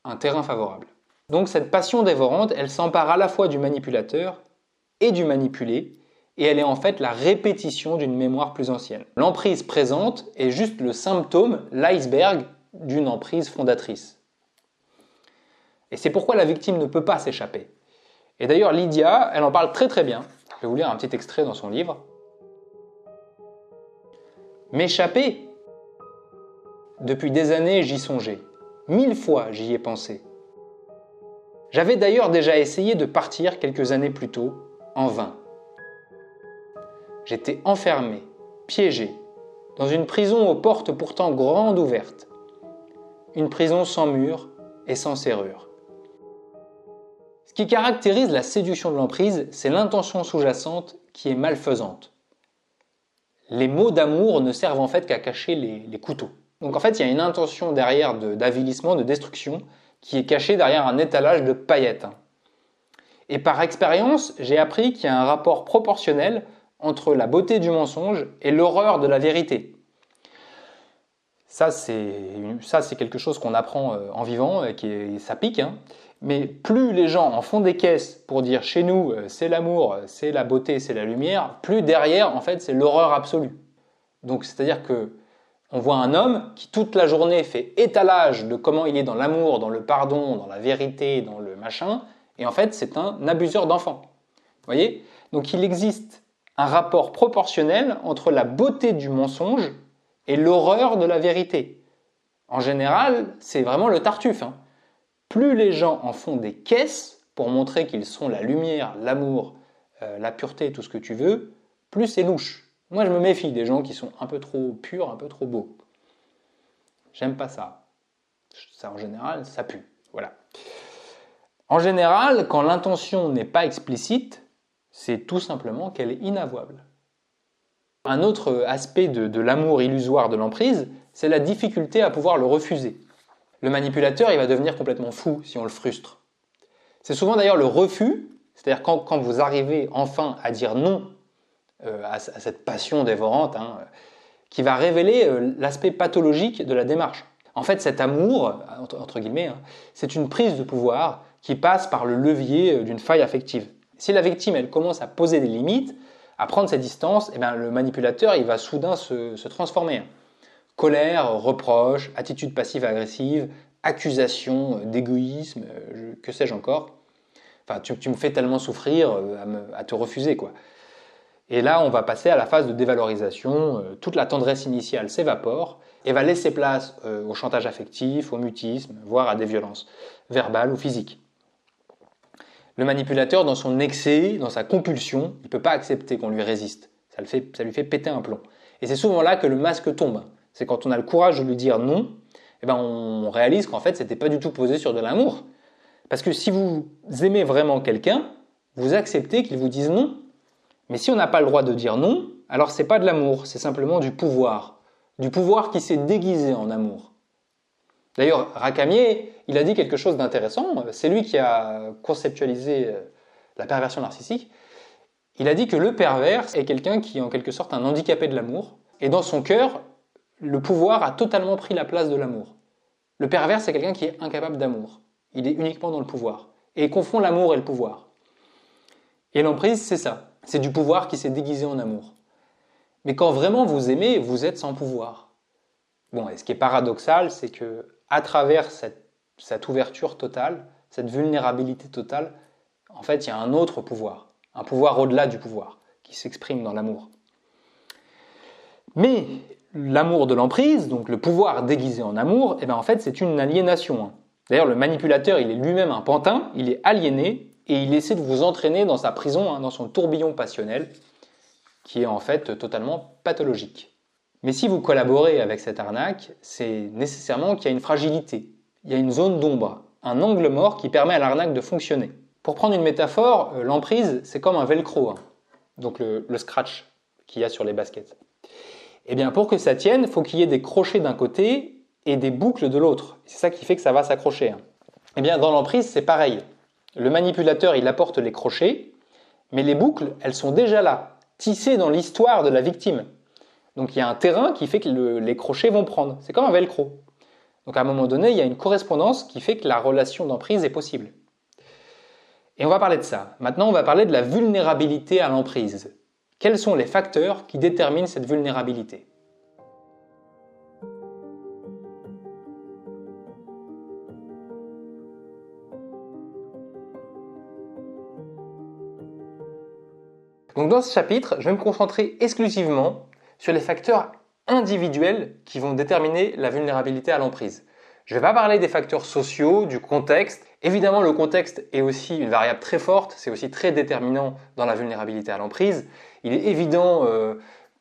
un terrain favorable. Donc cette passion dévorante, elle s'empare à la fois du manipulateur et du manipulé, et elle est en fait la répétition d'une mémoire plus ancienne. L'emprise présente est juste le symptôme, l'iceberg d'une emprise fondatrice. Et c'est pourquoi la victime ne peut pas s'échapper. Et d'ailleurs Lydia, elle en parle très très bien. Je vais vous lire un petit extrait dans son livre. M'échapper ? Depuis des années, j'y songeais. 1000 fois, j'y ai pensé. J'avais d'ailleurs déjà essayé de partir quelques années plus tôt, en vain. J'étais enfermé, piégé, dans une prison aux portes pourtant grandes ouvertes. Une prison sans murs et sans serrure. Ce qui caractérise la séduction de l'emprise, c'est l'intention sous-jacente qui est malfaisante. Les mots d'amour ne servent en fait qu'à cacher les couteaux. Donc en fait, il y a une intention derrière d'avilissement, de destruction, qui est cachée derrière un étalage de paillettes. Et par expérience, j'ai appris qu'il y a un rapport proportionnel entre la beauté du mensonge et l'horreur de la vérité. Ça, c'est quelque chose qu'on apprend en vivant, et ça pique. Hein. Mais plus les gens en font des caisses pour dire chez nous, c'est l'amour, c'est la beauté, c'est la lumière, plus derrière, en fait, c'est l'horreur absolue. Donc, c'est-à-dire que on voit un homme qui toute la journée fait étalage de comment il est dans l'amour, dans le pardon, dans la vérité, dans le machin, et en fait c'est un abuseur d'enfants. Vous voyez ? Donc il existe un rapport proportionnel entre la beauté du mensonge et l'horreur de la vérité. En général, c'est vraiment le tartuffe. Hein. Plus les gens en font des caisses pour montrer qu'ils sont la lumière, l'amour, la pureté, tout ce que tu veux, plus c'est louche. Moi, je me méfie des gens qui sont un peu trop purs, un peu trop beaux. J'aime pas ça. Ça, en général, ça pue. Voilà. En général, quand l'intention n'est pas explicite, c'est tout simplement qu'elle est inavouable. Un autre aspect de l'amour illusoire de l'emprise, c'est la difficulté à pouvoir le refuser. Le manipulateur, il va devenir complètement fou si on le frustre. C'est souvent d'ailleurs le refus, c'est-à-dire quand vous arrivez enfin à dire non à cette passion dévorante, hein, qui va révéler l'aspect pathologique de la démarche. En fait, cet amour, entre guillemets, hein, c'est une prise de pouvoir qui passe par le levier d'une faille affective. Si la victime, elle commence à poser des limites, à prendre ses distances, eh bien, le manipulateur, il va soudain se transformer. Colère, reproche, attitude passive-agressive, accusation d'égoïsme, que sais-je encore. Enfin, tu me fais tellement souffrir à te refuser, quoi. Et là, on va passer à la phase de dévalorisation. Toute la tendresse initiale s'évapore et va laisser place au chantage affectif, au mutisme, voire à des violences verbales ou physiques. Le manipulateur, dans son excès, dans sa compulsion, il ne peut pas accepter qu'on lui résiste. Ça lui fait péter un plomb. Et c'est souvent là que le masque tombe. C'est quand on a le courage de lui dire non, eh ben on réalise qu'en fait, ce n'était pas du tout posé sur de l'amour. Parce que si vous aimez vraiment quelqu'un, vous acceptez qu'il vous dise non. Mais si on n'a pas le droit de dire non, alors c'est pas de l'amour, c'est simplement du pouvoir. Du pouvoir qui s'est déguisé en amour. D'ailleurs, Racamier, il a dit quelque chose d'intéressant, c'est lui qui a conceptualisé la perversion narcissique. Il a dit que le pervers est quelqu'un qui est en quelque sorte un handicapé de l'amour, et dans son cœur, le pouvoir a totalement pris la place de l'amour. Le pervers, c'est quelqu'un qui est incapable d'amour. Il est uniquement dans le pouvoir. Et il confond l'amour et le pouvoir. Et l'emprise, c'est ça. C'est du pouvoir qui s'est déguisé en amour. Mais quand vraiment vous aimez, vous êtes sans pouvoir. Bon, et ce qui est paradoxal, c'est que à travers cette ouverture totale, cette vulnérabilité totale, en fait, il y a un autre pouvoir. Un pouvoir au-delà du pouvoir, qui s'exprime dans l'amour. Mais l'amour de l'emprise, donc le pouvoir déguisé en amour, en fait, c'est une aliénation. D'ailleurs, le manipulateur, il est lui-même un pantin, il est aliéné, et il essaie de vous entraîner dans sa prison, dans son tourbillon passionnel, qui est en fait totalement pathologique. Mais si vous collaborez avec cette arnaque, c'est nécessairement qu'il y a une fragilité, il y a une zone d'ombre, un angle mort qui permet à l'arnaque de fonctionner. Pour prendre une métaphore, l'emprise, c'est comme un velcro, donc le scratch qu'il y a sur les baskets. Eh bien, pour que ça tienne, il faut qu'il y ait des crochets d'un côté et des boucles de l'autre. C'est ça qui fait que ça va s'accrocher. Eh bien, dans l'emprise, c'est pareil. Le manipulateur, il apporte les crochets, mais les boucles, elles sont déjà là, tissées dans l'histoire de la victime. Donc il y a un terrain qui fait que les crochets vont prendre. C'est comme un velcro. Donc à un moment donné, il y a une correspondance qui fait que la relation d'emprise est possible. Et on va parler de ça. Maintenant, on va parler de la vulnérabilité à l'emprise. Quels sont les facteurs qui déterminent cette vulnérabilité ? Donc dans ce chapitre, je vais me concentrer exclusivement sur les facteurs individuels qui vont déterminer la vulnérabilité à l'emprise. Je ne vais pas parler des facteurs sociaux, du contexte. Évidemment, le contexte est aussi une variable très forte, c'est aussi très déterminant dans la vulnérabilité à l'emprise. Il est évident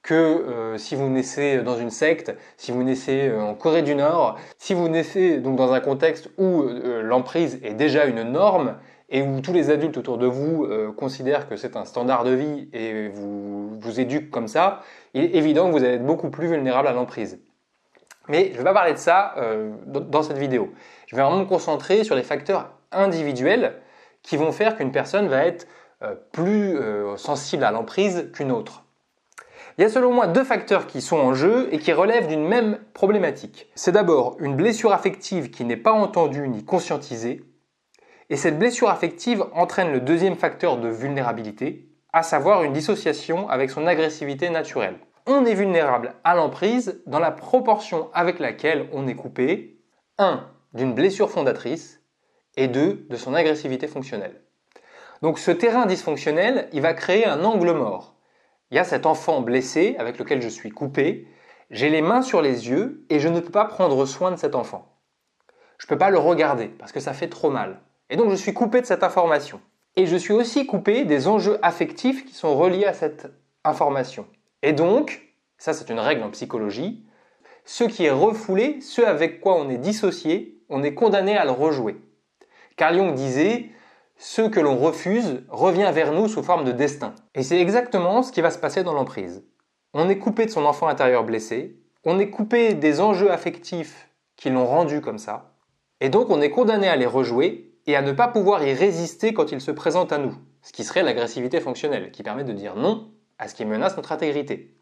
que si vous naissez dans une secte, si vous naissez en Corée du Nord, si vous naissez donc dans un contexte où l'emprise est déjà une norme, et où tous les adultes autour de vous considèrent que c'est un standard de vie et vous éduquent comme ça, il est évident que vous allez être beaucoup plus vulnérable à l'emprise. Mais je ne vais pas parler de ça dans cette vidéo. Je vais vraiment me concentrer sur les facteurs individuels qui vont faire qu'une personne va être plus sensible à l'emprise qu'une autre. Il y a selon moi deux facteurs qui sont en jeu et qui relèvent d'une même problématique. C'est d'abord une blessure affective qui n'est pas entendue ni conscientisée. Et cette blessure affective entraîne le deuxième facteur de vulnérabilité, à savoir une dissociation avec son agressivité naturelle. On est vulnérable à l'emprise dans la proportion avec laquelle on est coupé, 1. d'une blessure fondatrice et 2. de son agressivité fonctionnelle. Donc ce terrain dysfonctionnel, il va créer un angle mort. Il y a cet enfant blessé avec lequel je suis coupé, j'ai les mains sur les yeux et je ne peux pas prendre soin de cet enfant. Je ne peux pas le regarder parce que ça fait trop mal. Et donc je suis coupé de cette information. Et je suis aussi coupé des enjeux affectifs qui sont reliés à cette information. Et donc, ça c'est une règle en psychologie, ce qui est refoulé, ce avec quoi on est dissocié, on est condamné à le rejouer. Carl Jung disait « ce que l'on refuse revient vers nous sous forme de destin ». Et c'est exactement ce qui va se passer dans l'emprise. On est coupé de son enfant intérieur blessé, on est coupé des enjeux affectifs qui l'ont rendu comme ça, et donc on est condamné à les rejouer et à ne pas pouvoir y résister quand il se présente à nous, ce qui serait l'agressivité fonctionnelle, qui permet de dire non à ce qui menace notre intégrité.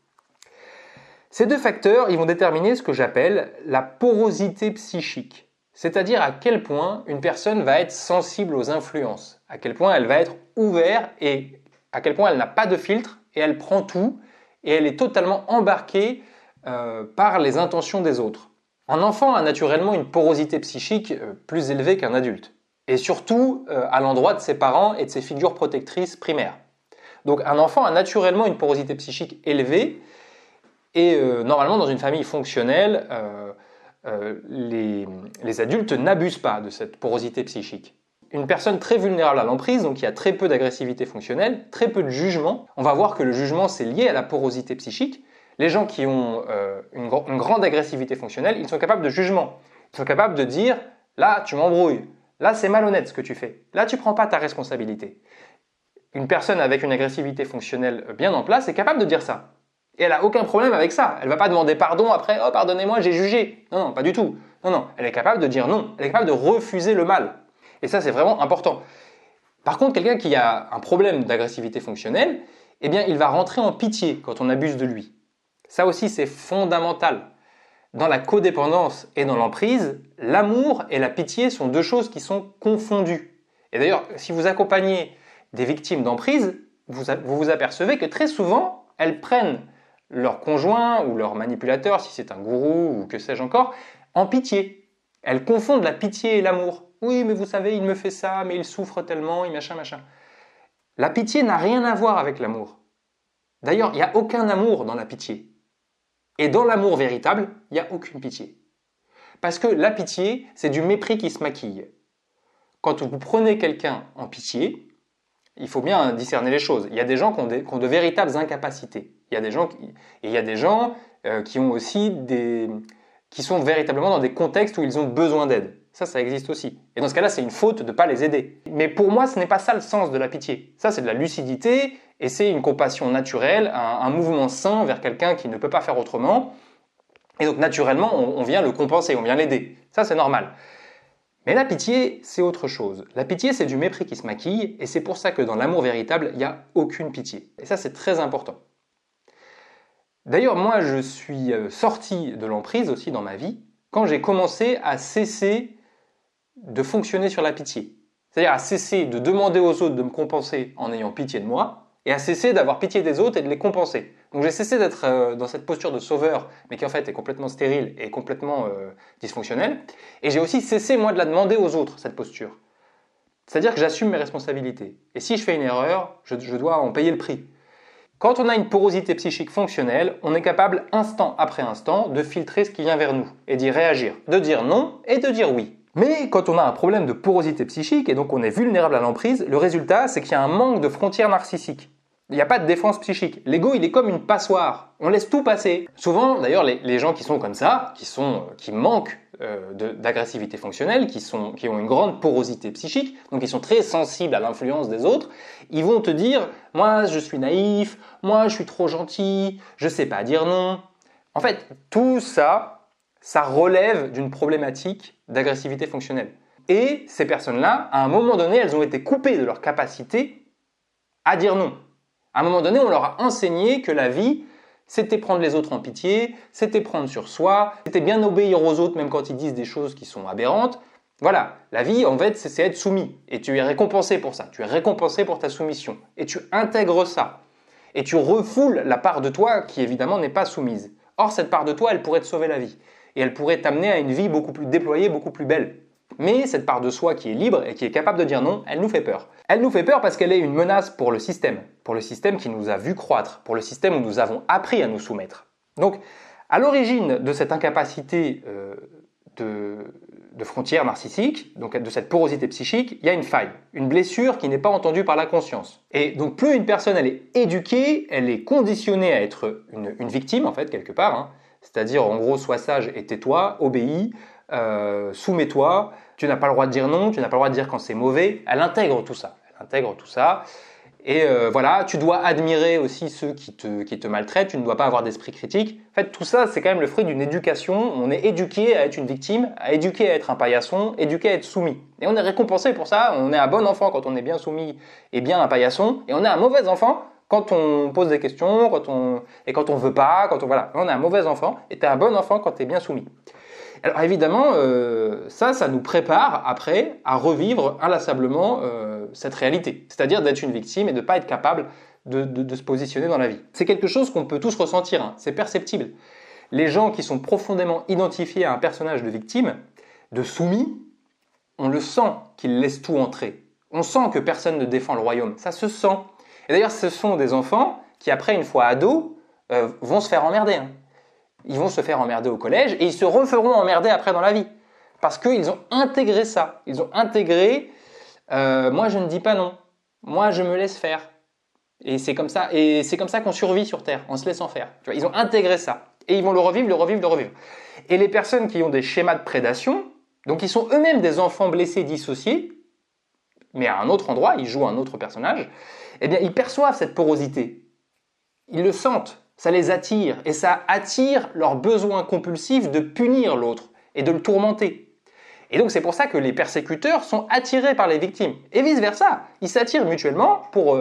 Ces deux facteurs, ils vont déterminer ce que j'appelle la porosité psychique, c'est-à-dire à quel point une personne va être sensible aux influences, à quel point elle va être ouverte et à quel point elle n'a pas de filtre et elle prend tout et elle est totalement embarquée par les intentions des autres. Un enfant a naturellement une porosité psychique plus élevée qu'un adulte. Et surtout à l'endroit de ses parents et de ses figures protectrices primaires. Donc un enfant a naturellement une porosité psychique élevée et normalement dans une famille fonctionnelle, les adultes n'abusent pas de cette porosité psychique. Une personne très vulnérable à l'emprise, donc qui a très peu d'agressivité fonctionnelle, très peu de jugement, on va voir que le jugement c'est lié à la porosité psychique. Les gens qui ont une grande agressivité fonctionnelle, ils sont capables de jugement. Ils sont capables de dire « là tu m'embrouilles ». Là, c'est malhonnête ce que tu fais. Là, tu ne prends pas ta responsabilité. Une personne avec une agressivité fonctionnelle bien en place est capable de dire ça. Et elle n'a aucun problème avec ça. Elle ne va pas demander pardon après « Oh, pardonnez-moi, j'ai jugé ». Non, non, pas du tout. Non, non, elle est capable de dire non. Elle est capable de refuser le mal. Et ça, c'est vraiment important. Par contre, quelqu'un qui a un problème d'agressivité fonctionnelle, eh bien, il va rentrer en pitié quand on abuse de lui. Ça aussi, c'est fondamental. dans la codépendance et dans l'emprise, l'amour et la pitié sont deux choses qui sont confondues. Et d'ailleurs, si vous accompagnez des victimes d'emprise, vous vous apercevez que très souvent, elles prennent leur conjoint ou leur manipulateur, si c'est un gourou ou que sais-je encore, en pitié. Elles confondent la pitié et l'amour. Oui, mais vous savez, il me fait ça, mais il souffre tellement, il machin, machin. La pitié n'a rien à voir avec l'amour. D'ailleurs, il n'y a aucun amour dans la pitié. Et dans l'amour véritable, il n'y a aucune pitié. Parce que la pitié, c'est du mépris qui se maquille. Quand vous prenez quelqu'un en pitié, il faut bien discerner les choses. Il y a des gens qui ont de véritables incapacités. Il y a des gens qui ont aussi qui sont véritablement dans des contextes où ils ont besoin d'aide. Ça existe aussi. Et dans ce cas-là, c'est une faute de ne pas les aider. Mais pour moi, ce n'est pas ça le sens de la pitié. Ça, c'est de la lucidité et c'est une compassion naturelle, un mouvement sain vers quelqu'un qui ne peut pas faire autrement. Et donc, naturellement, on vient le compenser, on vient l'aider. Ça, c'est normal. Mais la pitié, c'est autre chose. La pitié, c'est du mépris qui se maquille et c'est pour ça que dans l'amour véritable, il n'y a aucune pitié. Et ça, c'est très important. D'ailleurs, moi, je suis sorti de l'emprise aussi dans ma vie quand j'ai commencé à cesser de fonctionner sur la pitié. C'est-à-dire à cesser de demander aux autres de me compenser en ayant pitié de moi et à cesser d'avoir pitié des autres et de les compenser. Donc j'ai cessé d'être dans cette posture de sauveur, mais qui en fait est complètement stérile et complètement dysfonctionnelle. Et j'ai aussi cessé, moi, de la demander aux autres, cette posture. C'est-à-dire que j'assume mes responsabilités. Et si je fais une erreur, je dois en payer le prix. Quand on a une porosité psychique fonctionnelle, on est capable, instant après instant, de filtrer ce qui vient vers nous et d'y réagir, de dire non et de dire oui. Mais quand on a un problème de porosité psychique et donc on est vulnérable à l'emprise, le résultat, c'est qu'il y a un manque de frontières narcissiques. Il n'y a pas de défense psychique. L'ego, il est comme une passoire. On laisse tout passer. Souvent, d'ailleurs, les gens qui sont comme ça, qui manquent d'agressivité fonctionnelle, qui ont une grande porosité psychique, donc qui sont très sensibles à l'influence des autres, ils vont te dire « Moi, je suis naïf, moi, je suis trop gentil, je sais pas dire non ». En fait, tout ça, ça relève d'une problématique d'agressivité fonctionnelle. Et ces personnes-là, à un moment donné, elles ont été coupées de leur capacité à dire non. À un moment donné, on leur a enseigné que la vie, c'était prendre les autres en pitié, c'était prendre sur soi, c'était bien obéir aux autres même quand ils disent des choses qui sont aberrantes. Voilà, la vie, en fait, c'est être soumis. Et tu es récompensé pour ça. Tu es récompensé pour ta soumission. Et tu intègres ça. Et tu refoules la part de toi qui, évidemment, n'est pas soumise. Or, cette part de toi, elle pourrait te sauver la vie. Et elle pourrait t'amener à une vie beaucoup plus déployée, beaucoup plus belle. Mais cette part de soi qui est libre et qui est capable de dire non, elle nous fait peur. Elle nous fait peur parce qu'elle est une menace pour le système qui nous a vu croître, pour le système où nous avons appris à nous soumettre. Donc, à l'origine de cette incapacité de frontières narcissiques, donc de cette porosité psychique, il y a une faille, une blessure qui n'est pas entendue par la conscience. Et donc, plus une personne elle est éduquée, elle est conditionnée à être une victime, en fait, quelque part, hein. C'est-à-dire, en gros, sois sage et tais-toi, obéis, soumets-toi, tu n'as pas le droit de dire non, tu n'as pas le droit de dire quand c'est mauvais. Elle intègre tout ça. Et voilà, tu dois admirer aussi ceux qui te maltraitent, tu ne dois pas avoir d'esprit critique. En fait, tout ça, c'est quand même le fruit d'une éducation. On est éduqué à être une victime, éduqué à être un paillasson, éduqué à être soumis. Et on est récompensé pour ça. On est un bon enfant quand on est bien soumis et bien un paillasson. Et on est un mauvais enfant quand on pose des questions, quand on veut pas, voilà. On est un mauvais enfant et tu es un bon enfant quand tu es bien soumis. Alors évidemment, ça nous prépare après à revivre inlassablement cette réalité, c'est-à-dire d'être une victime et de ne pas être capable de se positionner dans la vie. C'est quelque chose qu'on peut tous ressentir, hein, c'est perceptible. Les gens qui sont profondément identifiés à un personnage de victime, de soumis, on le sent qu'ils laissent tout entrer. On sent que personne ne défend le royaume, ça se sent. Et d'ailleurs, ce sont des enfants qui, après, une fois ados, vont se faire emmerder, hein. Ils vont se faire emmerder au collège et ils se referont emmerder après dans la vie. Parce qu'ils ont intégré ça. Ils ont intégré moi je ne dis pas non. Moi je me laisse faire. Et c'est comme ça qu'on survit sur Terre, en se laissant faire. Tu vois, ils ont intégré ça. Et ils vont le revivre. Et les personnes qui ont des schémas de prédation, donc ils sont eux-mêmes des enfants blessés, dissociés, mais à un autre endroit, ils jouent un autre personnage, eh bien ils perçoivent cette porosité. Ils le sentent. Ça les attire et ça attire leur besoin compulsif de punir l'autre et de le tourmenter. Et donc c'est pour ça que les persécuteurs sont attirés par les victimes et vice-versa. Ils s'attirent mutuellement pour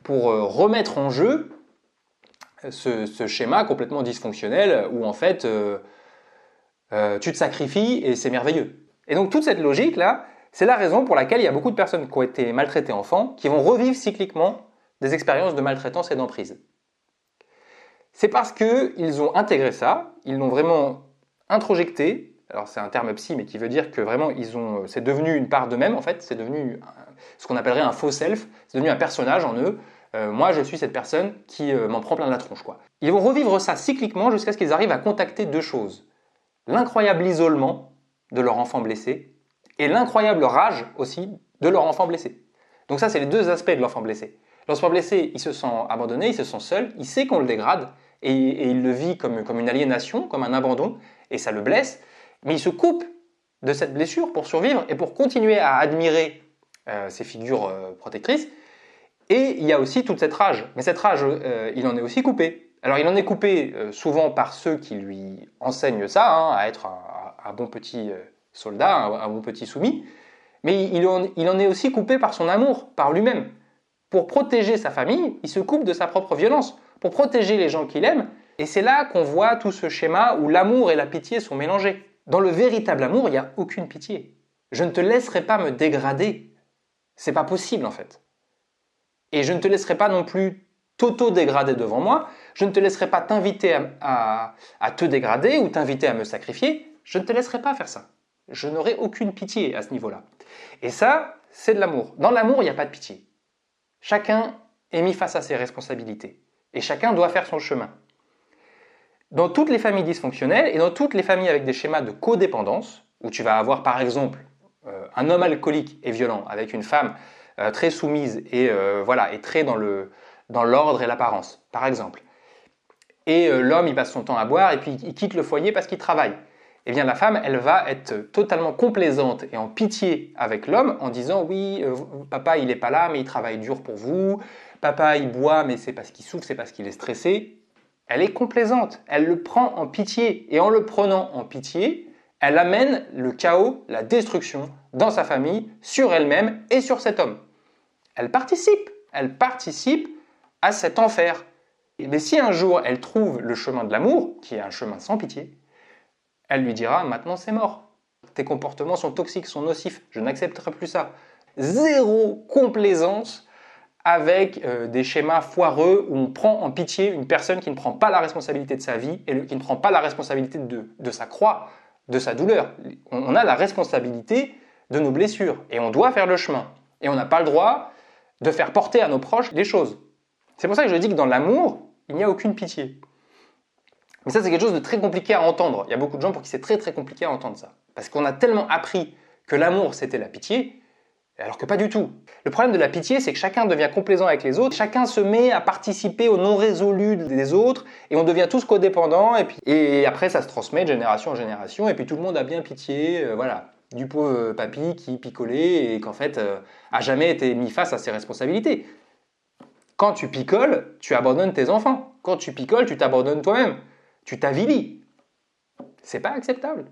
remettre en jeu ce schéma complètement dysfonctionnel où en fait tu te sacrifies et c'est merveilleux. Et donc toute cette logique-là, c'est la raison pour laquelle il y a beaucoup de personnes qui ont été maltraitées enfants qui vont revivre cycliquement des expériences de maltraitance et d'emprise. C'est parce qu'ils ont intégré ça, ils l'ont vraiment introjecté, alors c'est un terme psy mais qui veut dire que vraiment c'est devenu une part d'eux-mêmes en fait, c'est devenu ce qu'on appellerait un faux self, c'est devenu un personnage en eux. Moi je suis cette personne qui m'en prend plein la tronche quoi. Ils vont revivre ça cycliquement jusqu'à ce qu'ils arrivent à contacter deux choses. L'incroyable isolement de leur enfant blessé et l'incroyable rage aussi de leur enfant blessé. Donc ça c'est les deux aspects de l'enfant blessé. L'enfant blessé, il se sent abandonné, il se sent seul, il sait qu'on le dégrade et il le vit comme une aliénation, comme un abandon et ça le blesse, mais il se coupe de cette blessure pour survivre et pour continuer à admirer ces figures protectrices. Et il y a aussi toute cette rage. Mais cette rage, il en est aussi coupé. Alors il en est coupé souvent par ceux qui lui enseignent ça, à être un bon petit soldat, un bon petit soumis. Mais il en est aussi coupé par son amour, par lui-même. Pour protéger sa famille, il se coupe de sa propre violence. Pour protéger les gens qu'il aime. Et c'est là qu'on voit tout ce schéma où l'amour et la pitié sont mélangés. Dans le véritable amour, il n'y a aucune pitié. Je ne te laisserai pas me dégrader. C'est pas possible en fait. Et je ne te laisserai pas non plus t'auto-dégrader devant moi. Je ne te laisserai pas t'inviter à te dégrader ou t'inviter à me sacrifier. Je ne te laisserai pas faire ça. Je n'aurai aucune pitié à ce niveau-là. Et ça, c'est de l'amour. Dans l'amour, il n'y a pas de pitié. Chacun est mis face à ses responsabilités. Et chacun doit faire son chemin. Dans toutes les familles dysfonctionnelles et dans toutes les familles avec des schémas de codépendance, où tu vas avoir par exemple un homme alcoolique et violent avec une femme très soumise et très dans l'ordre et l'apparence, par exemple. Et l'homme, il passe son temps à boire et puis il quitte le foyer parce qu'il travaille. Eh bien la femme, elle va être totalement complaisante et en pitié avec l'homme en disant « Oui, papa, il n'est pas là, mais il travaille dur pour vous. Papa, il boit, mais c'est parce qu'il souffre, c'est parce qu'il est stressé. » Elle est complaisante, elle le prend en pitié. Et en le prenant en pitié, elle amène le chaos, la destruction dans sa famille, sur elle-même et sur cet homme. Elle participe à cet enfer. Mais si un jour elle trouve le chemin de l'amour, qui est un chemin sans pitié, elle lui dira « Maintenant c'est mort. Tes comportements sont toxiques, sont nocifs, je n'accepterai plus ça. » Zéro complaisance avec des schémas foireux où on prend en pitié une personne qui ne prend pas la responsabilité de sa vie et qui ne prend pas la responsabilité de sa croix, de sa douleur. On a la responsabilité de nos blessures et on doit faire le chemin. Et on n'a pas le droit de faire porter à nos proches les choses. C'est pour ça que je dis que dans l'amour, il n'y a aucune pitié. Mais ça, c'est quelque chose de très compliqué à entendre. Il y a beaucoup de gens pour qui c'est très très compliqué à entendre ça. Parce qu'on a tellement appris que l'amour, c'était la pitié, alors que pas du tout. Le problème de la pitié, c'est que chacun devient complaisant avec les autres, chacun se met à participer aux non résolus des autres, et on devient tous codépendants, et après ça se transmet de génération en génération, et puis tout le monde a bien pitié, du pauvre papy qui picolait, et qu'en fait a jamais été mis face à ses responsabilités. Quand tu picoles, tu abandonnes tes enfants. Quand tu picoles, tu t'abandonnes toi-même. Tu t'avilis. C'est pas acceptable.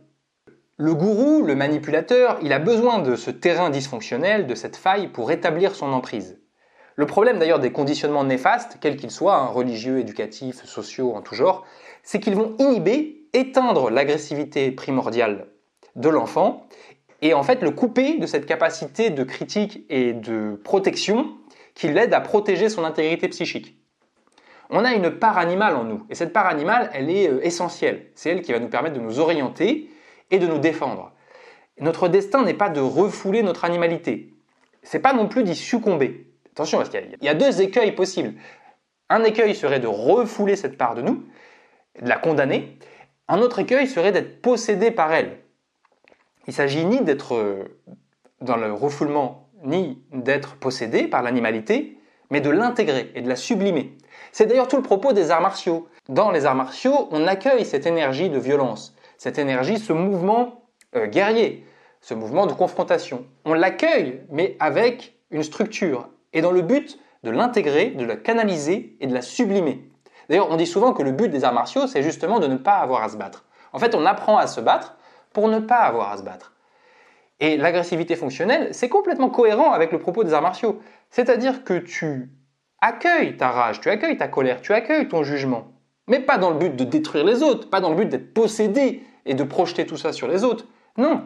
Le gourou, le manipulateur, il a besoin de ce terrain dysfonctionnel, de cette faille pour établir son emprise. Le problème d'ailleurs des conditionnements néfastes, quels qu'ils soient, religieux, éducatifs, sociaux, en tout genre, c'est qu'ils vont inhiber, éteindre l'agressivité primordiale de l'enfant et en fait le couper de cette capacité de critique et de protection qui l'aide à protéger son intégrité psychique. On a une part animale en nous et cette part animale, elle est essentielle. C'est elle qui va nous permettre de nous orienter et de nous défendre. Notre destin n'est pas de refouler notre animalité. C'est pas non plus d'y succomber. Attention, parce qu'il y a deux écueils possibles. Un écueil serait de refouler cette part de nous, de la condamner. Un autre écueil serait d'être possédé par elle. Il s'agit ni d'être dans le refoulement, ni d'être possédé par l'animalité, mais de l'intégrer et de la sublimer. C'est d'ailleurs tout le propos des arts martiaux. Dans les arts martiaux, on accueille cette énergie de violence, cette énergie, ce mouvement guerrier, ce mouvement de confrontation. On l'accueille, mais avec une structure, et dans le but de l'intégrer, de la canaliser et de la sublimer. D'ailleurs, on dit souvent que le but des arts martiaux, c'est justement de ne pas avoir à se battre. En fait, on apprend à se battre pour ne pas avoir à se battre. Et l'agressivité fonctionnelle, c'est complètement cohérent avec le propos des arts martiaux. C'est-à-dire que tu accueilles ta rage, tu accueilles ta colère, tu accueilles ton jugement. Mais pas dans le but de détruire les autres, pas dans le but d'être possédé et de projeter tout ça sur les autres. Non,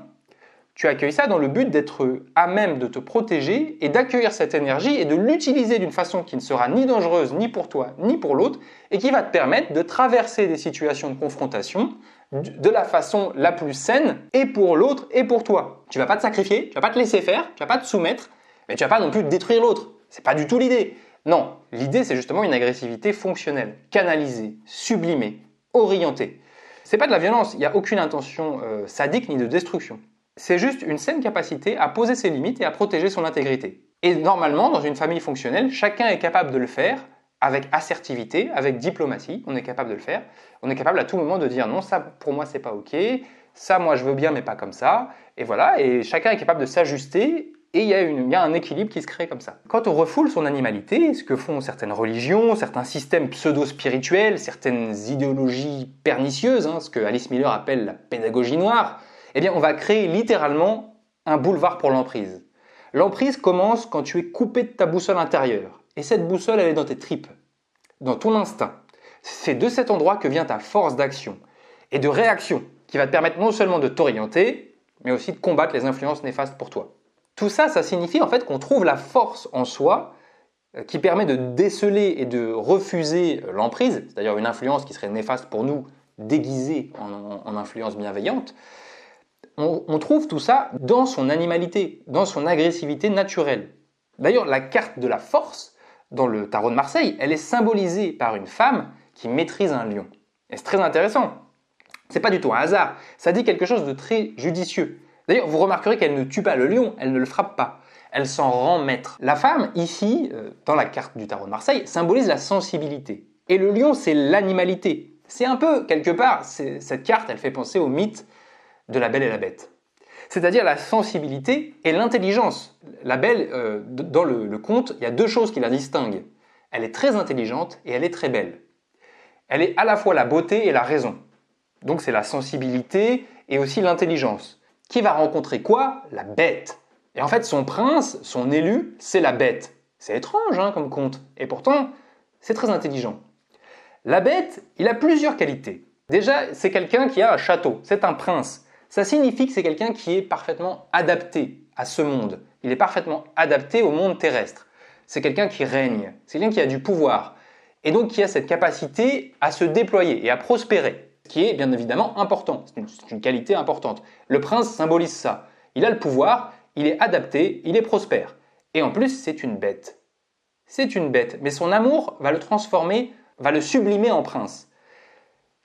tu accueilles ça dans le but d'être à même de te protéger et d'accueillir cette énergie et de l'utiliser d'une façon qui ne sera ni dangereuse ni pour toi ni pour l'autre et qui va te permettre de traverser des situations de confrontation de la façon la plus saine et pour l'autre et pour toi. Tu vas pas te sacrifier, tu vas pas te laisser faire, tu vas pas te soumettre, mais tu vas pas non plus détruire l'autre. C'est pas du tout l'idée. Non, l'idée c'est justement une agressivité fonctionnelle, canalisée, sublimée, orientée. C'est pas de la violence, il n'y a aucune intention sadique ni de destruction. C'est juste une saine capacité à poser ses limites et à protéger son intégrité. Et normalement, dans une famille fonctionnelle, chacun est capable de le faire avec assertivité, avec diplomatie, on est capable de le faire. On est capable à tout moment de dire non, ça pour moi c'est pas ok, ça moi je veux bien mais pas comme ça. Et voilà, et chacun est capable de s'ajuster et il y a un équilibre qui se crée comme ça. Quand on refoule son animalité, ce que font certaines religions, certains systèmes pseudo-spirituels, certaines idéologies pernicieuses, ce que Alice Miller appelle la pédagogie noire, eh bien on va créer littéralement un boulevard pour l'emprise. L'emprise commence quand tu es coupé de ta boussole intérieure. Et cette boussole, elle est dans tes tripes, dans ton instinct. C'est de cet endroit que vient ta force d'action et de réaction qui va te permettre non seulement de t'orienter, mais aussi de combattre les influences néfastes pour toi. Tout ça, ça signifie en fait qu'on trouve la force en soi qui permet de déceler et de refuser l'emprise, c'est-à-dire une influence qui serait néfaste pour nous, déguisée en influence bienveillante. On trouve tout ça dans son animalité, dans son agressivité naturelle. D'ailleurs, la carte de la force, dans le tarot de Marseille, elle est symbolisée par une femme qui maîtrise un lion. Et c'est très intéressant. C'est pas du tout un hasard, ça dit quelque chose de très judicieux. D'ailleurs, vous remarquerez qu'elle ne tue pas le lion, elle ne le frappe pas. Elle s'en rend maître. La femme, ici, dans la carte du tarot de Marseille, symbolise la sensibilité. Et le lion, c'est l'animalité. C'est un peu, quelque part, cette carte, elle fait penser au mythe de la Belle et la Bête. C'est-à-dire la sensibilité et l'intelligence. La Belle, dans le conte, il y a deux choses qui la distinguent. Elle est très intelligente et elle est très belle. Elle est à la fois la beauté et la raison. Donc c'est la sensibilité et aussi l'intelligence. Qui va rencontrer quoi? La bête. Et en fait, son prince, son élu, c'est la bête. C'est étrange comme conte. Et pourtant, c'est très intelligent. La bête, il a plusieurs qualités. Déjà, c'est quelqu'un qui a un château. C'est un prince. Ça signifie que c'est quelqu'un qui est parfaitement adapté à ce monde. Il est parfaitement adapté au monde terrestre. C'est quelqu'un qui règne. C'est quelqu'un qui a du pouvoir. Et donc qui a cette capacité à se déployer et à prospérer. Ce qui est bien évidemment important. C'est une qualité importante. Le prince symbolise ça. Il a le pouvoir, il est adapté, il est prospère. Et en plus, c'est une bête. C'est une bête. Mais son amour va le transformer, va le sublimer en prince.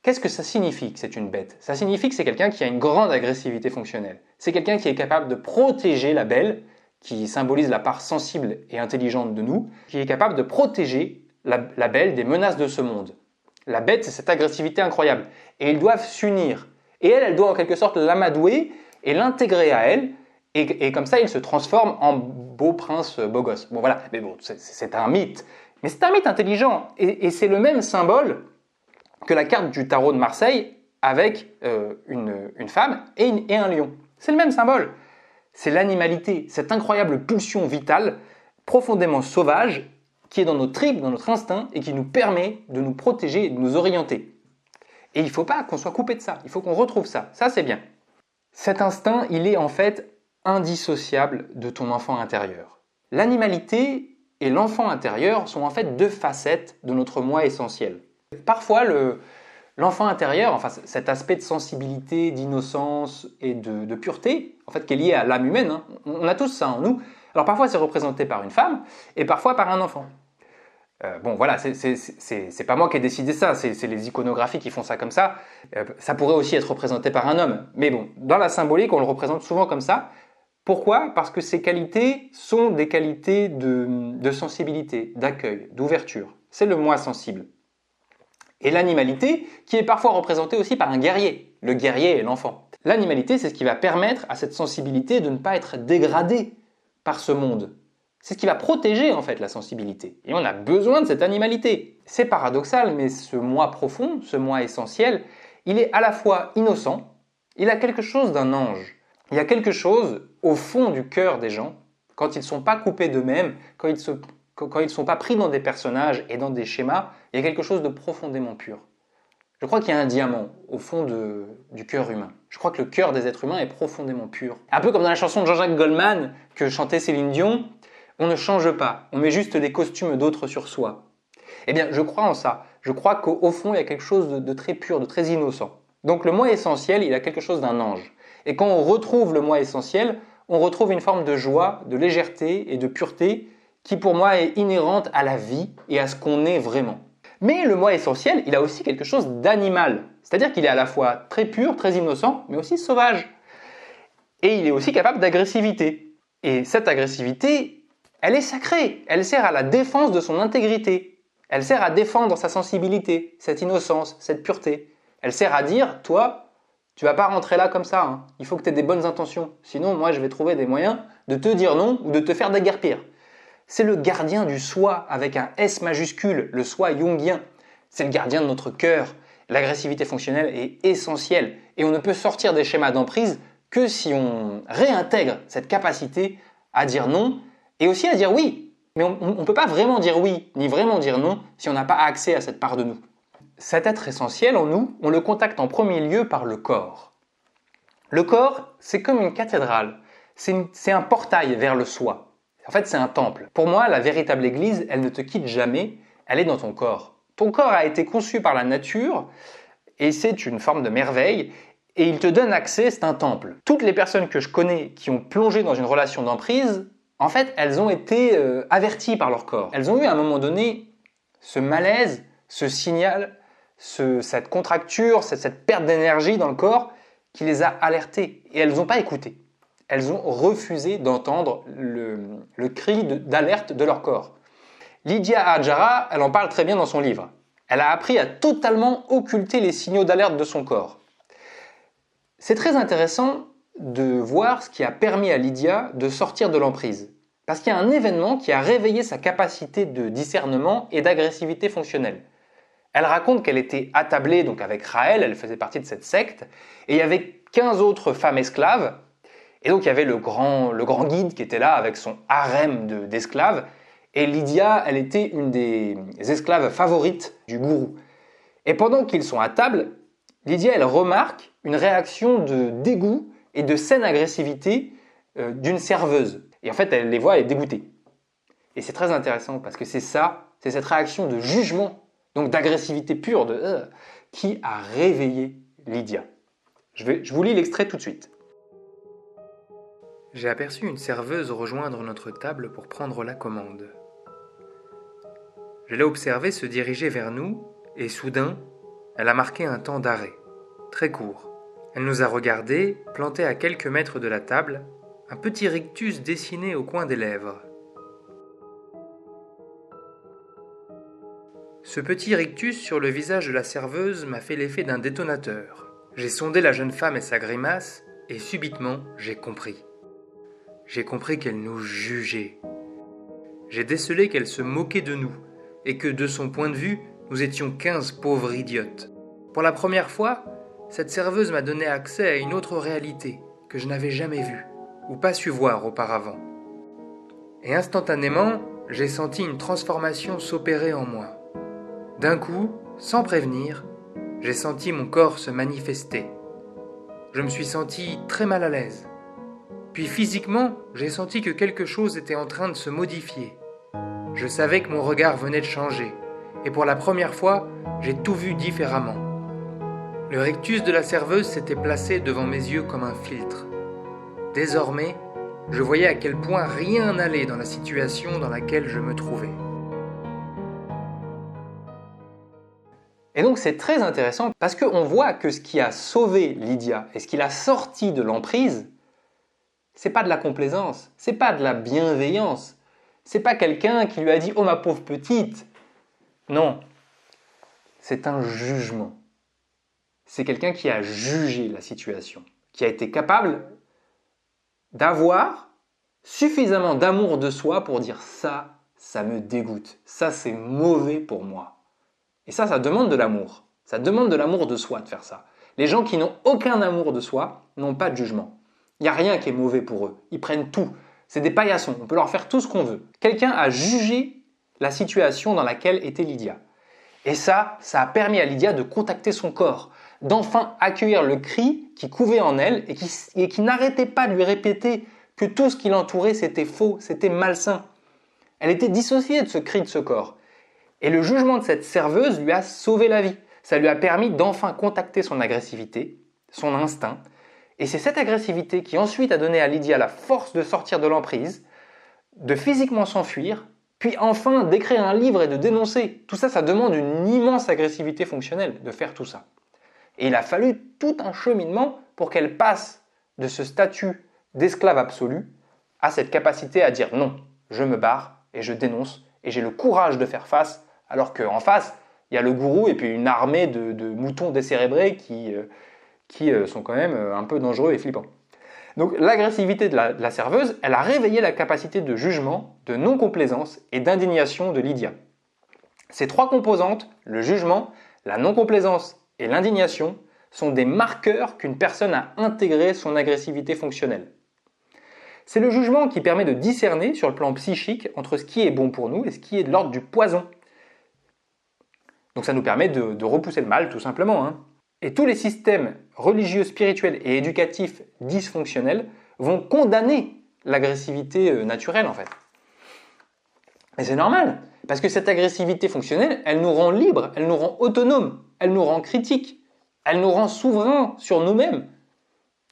Qu'est-ce que ça signifie que c'est une bête? Ça signifie que c'est quelqu'un qui a une grande agressivité fonctionnelle. C'est quelqu'un qui est capable de protéger la belle, qui symbolise la part sensible et intelligente de nous, qui est capable de protéger la belle des menaces de ce monde. La bête, c'est cette agressivité incroyable. Et ils doivent s'unir. Et elle doit en quelque sorte l'amadouer et l'intégrer à elle. Et comme ça, il se transforme en beau prince, beau gosse. Bon voilà, mais bon, c'est un mythe. Mais c'est un mythe intelligent. Et c'est le même symbole que la carte du tarot de Marseille avec une femme et un lion. C'est le même symbole. C'est l'animalité, cette incroyable pulsion vitale, profondément sauvage, qui est dans nos tripes, dans notre instinct, et qui nous permet de nous protéger et de nous orienter. Et il ne faut pas qu'on soit coupé de ça, il faut qu'on retrouve ça. Ça, c'est bien. Cet instinct, il est en fait indissociable de ton enfant intérieur. L'animalité et l'enfant intérieur sont en fait deux facettes de notre moi essentiel. Parfois, l'enfant intérieur, enfin cet aspect de sensibilité, d'innocence et de pureté, en fait, qui est lié à l'âme humaine, on a tous ça en nous. Alors parfois, c'est représenté par une femme et parfois par un enfant. Bon, voilà, c'est pas moi qui ai décidé ça, c'est les iconographies qui font ça comme ça. Ça pourrait aussi être représenté par un homme. Mais bon, dans la symbolique, on le représente souvent comme ça. Pourquoi? Parce que ces qualités sont des qualités de sensibilité, d'accueil, d'ouverture. C'est le moi sensible. Et l'animalité, qui est parfois représentée aussi par un guerrier, le guerrier et l'enfant. L'animalité, c'est ce qui va permettre à cette sensibilité de ne pas être dégradée par ce monde. C'est ce qui va protéger en fait la sensibilité. Et on a besoin de cette animalité. C'est paradoxal, mais ce moi profond, ce moi essentiel, il est à la fois innocent, il a quelque chose d'un ange. Il y a quelque chose au fond du cœur des gens, quand ils ne sont pas coupés d'eux-mêmes, quand ils ne sont pas pris dans des personnages et dans des schémas, il y a quelque chose de profondément pur. Je crois qu'il y a un diamant au fond du cœur humain. Je crois que le cœur des êtres humains est profondément pur. Un peu comme dans la chanson de Jean-Jacques Goldman que chantait Céline Dion, on ne change pas, on met juste des costumes d'autres sur soi. Eh bien, je crois en ça. Je crois qu'au fond, il y a quelque chose de très pur, de très innocent. Donc le moi essentiel, il a quelque chose d'un ange. Et quand on retrouve le moi essentiel, on retrouve une forme de joie, de légèreté et de pureté qui pour moi est inhérente à la vie et à ce qu'on est vraiment. Mais le moi essentiel, il a aussi quelque chose d'animal. C'est-à-dire qu'il est à la fois très pur, très innocent, mais aussi sauvage. Et il est aussi capable d'agressivité. Et cette agressivité, elle est sacrée. Elle sert à la défense de son intégrité. Elle sert à défendre sa sensibilité, cette innocence, cette pureté. Elle sert à dire, toi, tu vas pas rentrer là comme ça. Hein. Il faut que tu aies des bonnes intentions. Sinon, moi, je vais trouver des moyens de te dire non ou de te faire déguerpir. C'est le gardien du soi avec un S majuscule, le soi jungien. C'est le gardien de notre cœur. L'agressivité fonctionnelle est essentielle et on ne peut sortir des schémas d'emprise que si on réintègre cette capacité à dire non et aussi à dire oui. Mais on ne peut pas vraiment dire oui ni vraiment dire non si on n'a pas accès à cette part de nous. Cet être essentiel en nous, on le contacte en premier lieu par le corps. Le corps, c'est comme une cathédrale. C'est un portail vers le soi. En fait, c'est un temple. Pour moi, la véritable église, elle ne te quitte jamais, elle est dans ton corps. Ton corps a été conçu par la nature et c'est une forme de merveille et il te donne accès, c'est un temple. Toutes les personnes que je connais qui ont plongé dans une relation d'emprise, en fait, elles ont été averties par leur corps. Elles ont eu à un moment donné ce malaise, ce signal, cette contracture, cette perte d'énergie dans le corps qui les a alertées et elles n'ont pas écouté. Elles ont refusé d'entendre le cri d'alerte de leur corps. Lydia Adjara, elle en parle très bien dans son livre. Elle a appris à totalement occulter les signaux d'alerte de son corps. C'est très intéressant de voir ce qui a permis à Lydia de sortir de l'emprise. Parce qu'il y a un événement qui a réveillé sa capacité de discernement et d'agressivité fonctionnelle. Elle raconte qu'elle était attablée donc avec Raël, elle faisait partie de cette secte, et il y avait 15 autres femmes esclaves. Et donc il y avait le grand guide qui était là avec son harem d'esclaves. Et Lydia, elle était une des esclaves favorites du gourou. Et pendant qu'ils sont à table, Lydia, elle remarque une réaction de dégoût et de saine agressivité d'une serveuse. Et en fait, elle les voit, elle est dégoûtée. Et c'est très intéressant parce que c'est cette réaction de jugement, donc d'agressivité pure, qui a réveillé Lydia. Je vous lis l'extrait tout de suite. J'ai aperçu une serveuse rejoindre notre table pour prendre la commande. Je l'ai observée se diriger vers nous et soudain, elle a marqué un temps d'arrêt, très court. Elle nous a regardés, plantés à quelques mètres de la table, un petit rictus dessiné au coin des lèvres. Ce petit rictus sur le visage de la serveuse m'a fait l'effet d'un détonateur. J'ai sondé la jeune femme et sa grimace et subitement, j'ai compris. J'ai compris qu'elle nous jugeait. J'ai décelé qu'elle se moquait de nous et que, de son point de vue, nous étions 15 pauvres idiotes. Pour la première fois, cette serveuse m'a donné accès à une autre réalité que je n'avais jamais vue ou pas su voir auparavant. Et instantanément, j'ai senti une transformation s'opérer en moi. D'un coup, sans prévenir, j'ai senti mon corps se manifester. Je me suis senti très mal à l'aise. Puis physiquement, j'ai senti que quelque chose était en train de se modifier. Je savais que mon regard venait de changer, et pour la première fois, j'ai tout vu différemment. Le rictus de la serveuse s'était placé devant mes yeux comme un filtre. Désormais, je voyais à quel point rien n'allait dans la situation dans laquelle je me trouvais. Et donc c'est très intéressant parce qu'on voit que ce qui a sauvé Lydia et ce qui l'a sortie de l'emprise, c'est pas de la complaisance, c'est pas de la bienveillance, c'est pas quelqu'un qui lui a dit « Oh ma pauvre petite !» Non, c'est un jugement. C'est quelqu'un qui a jugé la situation, qui a été capable d'avoir suffisamment d'amour de soi pour dire « ça me dégoûte, ça c'est mauvais pour moi ». Et ça demande de l'amour. Ça demande de l'amour de soi de faire ça. Les gens qui n'ont aucun amour de soi n'ont pas de jugement. Il n'y a rien qui est mauvais pour eux. Ils prennent tout. C'est des paillassons. On peut leur faire tout ce qu'on veut. Quelqu'un a jugé la situation dans laquelle était Lydia. Et ça a permis à Lydia de contacter son corps, d'enfin accueillir le cri qui couvait en elle et qui n'arrêtait pas de lui répéter que tout ce qui l'entourait c'était faux, c'était malsain. Elle était dissociée de ce cri de ce corps. Et le jugement de cette serveuse lui a sauvé la vie. Ça lui a permis d'enfin contacter son agressivité, son instinct. Et c'est cette agressivité qui ensuite a donné à Lydia la force de sortir de l'emprise, de physiquement s'enfuir, puis enfin d'écrire un livre et de dénoncer. Tout ça, ça demande une immense agressivité fonctionnelle de faire tout ça. Et il a fallu tout un cheminement pour qu'elle passe de ce statut d'esclave absolu à cette capacité à dire non, je me barre et je dénonce et j'ai le courage de faire face, alors qu'en face, il y a le gourou et puis une armée de moutons décérébrés qui sont quand même un peu dangereux et flippants. Donc l'agressivité de la serveuse, elle a réveillé la capacité de jugement, de non-complaisance et d'indignation de Lydia. Ces trois composantes, le jugement, la non-complaisance et l'indignation, sont des marqueurs qu'une personne a intégré son agressivité fonctionnelle. C'est le jugement qui permet de discerner sur le plan psychique entre ce qui est bon pour nous et ce qui est de l'ordre du poison. Donc ça nous permet de repousser le mal tout simplement. Et tous les systèmes religieux, spirituels et éducatifs dysfonctionnels vont condamner l'agressivité naturelle en fait. Mais c'est normal, parce que cette agressivité fonctionnelle, elle nous rend libres, elle nous rend autonomes, elle nous rend critiques, elle nous rend souverains sur nous-mêmes.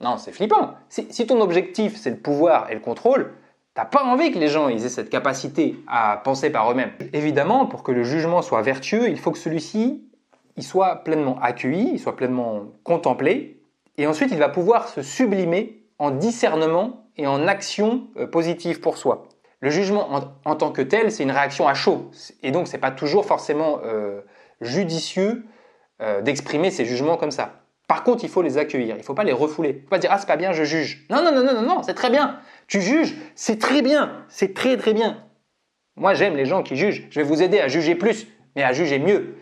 Non, c'est flippant. Si ton objectif c'est le pouvoir et le contrôle, t'as pas envie que les gens aient cette capacité à penser par eux-mêmes. Évidemment, pour que le jugement soit vertueux, il faut que celui-ci il soit pleinement accueilli, il soit pleinement contemplé, et ensuite il va pouvoir se sublimer en discernement et en action positive pour soi. Le jugement en tant que tel, c'est une réaction à chaud, et donc c'est pas toujours forcément judicieux d'exprimer ces jugements comme ça. Par contre, il faut les accueillir, il ne faut pas les refouler. Il ne faut pas dire « Ah, c'est pas bien, je juge ». Non, c'est très bien. Tu juges, c'est très bien, c'est très très bien. Moi, j'aime les gens qui jugent. Je vais vous aider à juger plus, mais à juger mieux.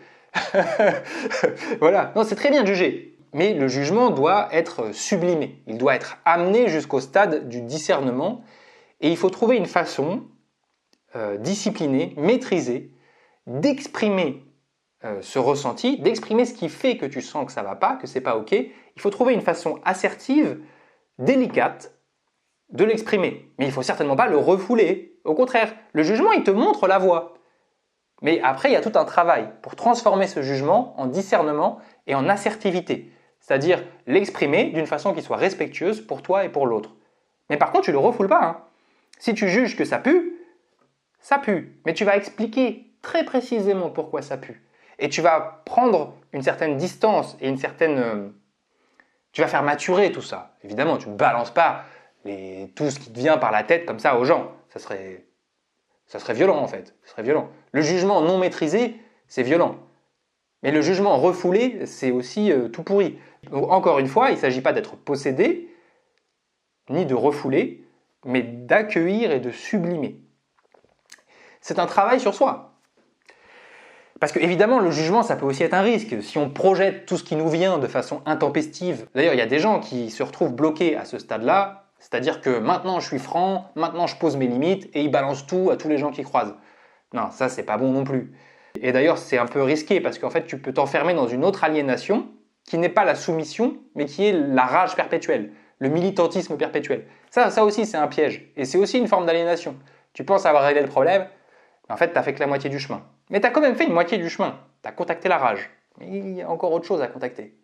Voilà, non, c'est très bien de juger. Mais le jugement doit être sublimé. Il doit être amené jusqu'au stade du discernement. Et il faut trouver une façon disciplinée, maîtrisée, d'exprimer ce ressenti, d'exprimer ce qui fait que tu sens que ça ne va pas, que c'est pas OK. Il faut trouver une façon assertive, délicate, de l'exprimer. Mais il ne faut certainement pas le refouler. Au contraire, le jugement, il te montre la voie. Mais après, il y a tout un travail pour transformer ce jugement en discernement et en assertivité. C'est-à-dire l'exprimer d'une façon qui soit respectueuse pour toi et pour l'autre. Mais par contre, tu ne le refoules pas. Si tu juges que ça pue. Mais tu vas expliquer très précisément pourquoi ça pue. Et tu vas prendre une certaine distance et tu vas faire maturer tout ça. Évidemment, tu ne balances pas tout ce qui te vient par la tête comme ça aux gens. Ça serait violent en fait. Ça serait violent. Le jugement non maîtrisé, c'est violent. Mais le jugement refoulé, c'est aussi tout pourri. Donc, encore une fois, il ne s'agit pas d'être possédé, ni de refouler, mais d'accueillir et de sublimer. C'est un travail sur soi. Parce que évidemment, le jugement, ça peut aussi être un risque. Si on projette tout ce qui nous vient de façon intempestive, d'ailleurs, il y a des gens qui se retrouvent bloqués à ce stade-là, c'est-à-dire que maintenant je suis franc, maintenant je pose mes limites et ils balancent tout à tous les gens qui croisent. Non, ça c'est pas bon non plus. Et d'ailleurs, c'est un peu risqué parce qu'en fait, tu peux t'enfermer dans une autre aliénation qui n'est pas la soumission, mais qui est la rage perpétuelle, le militantisme perpétuel. Ça aussi, c'est un piège. Et c'est aussi une forme d'aliénation. Tu penses avoir réglé le problème, mais en fait, tu n'as fait que la moitié du chemin. Mais tu as quand même fait une moitié du chemin. Tu as contacté la rage. Mais il y a encore autre chose à contacter.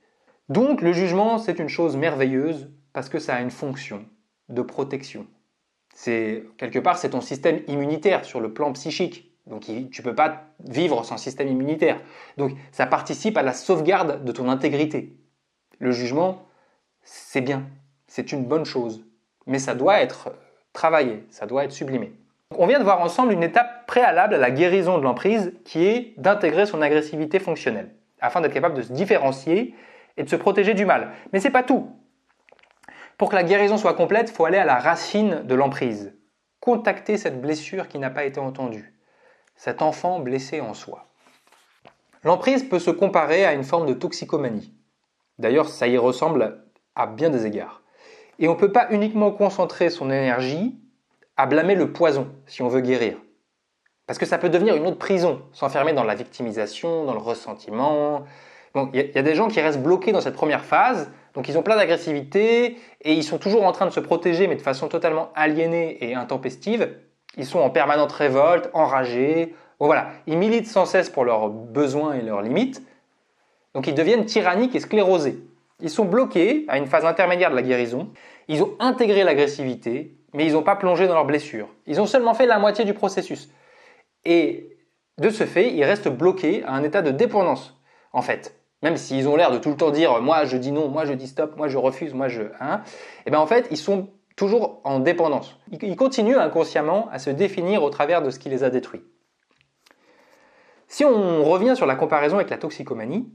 Donc, le jugement, c'est une chose merveilleuse parce que ça a une fonction de protection. Quelque part, c'est ton système immunitaire sur le plan psychique. Donc, tu ne peux pas vivre sans système immunitaire. Donc, ça participe à la sauvegarde de ton intégrité. Le jugement, c'est bien. C'est une bonne chose. Mais ça doit être travaillé, ça doit être sublimé. On vient de voir ensemble une étape préalable à la guérison de l'emprise qui est d'intégrer son agressivité fonctionnelle afin d'être capable de se différencier et de se protéger du mal. Mais ce n'est pas tout. Pour que la guérison soit complète, il faut aller à la racine de l'emprise. Contacter cette blessure qui n'a pas été entendue. Cet enfant blessé en soi. L'emprise peut se comparer à une forme de toxicomanie. D'ailleurs, ça y ressemble à bien des égards. Et on ne peut pas uniquement concentrer son énergie à blâmer le poison si on veut guérir. Parce que ça peut devenir une autre prison, s'enfermer dans la victimisation, dans le ressentiment. Bon, il y a des gens qui restent bloqués dans cette première phase, donc ils ont plein d'agressivité et ils sont toujours en train de se protéger, mais de façon totalement aliénée et intempestive. Ils sont en permanente révolte, enragés. Bon voilà, ils militent sans cesse pour leurs besoins et leurs limites. Donc ils deviennent tyranniques et sclérosés. Ils sont bloqués à une phase intermédiaire de la guérison. Ils ont intégré l'agressivité, mais ils n'ont pas plongé dans leurs blessures. Ils ont seulement fait la moitié du processus. Et de ce fait, ils restent bloqués à un état de dépendance, en fait. Même s'ils ont l'air de tout le temps dire « moi je dis non, moi je dis stop, moi je refuse, moi je… » Et bien en fait, ils sont toujours en dépendance. Ils continuent inconsciemment à se définir au travers de ce qui les a détruits. Si on revient sur la comparaison avec la toxicomanie,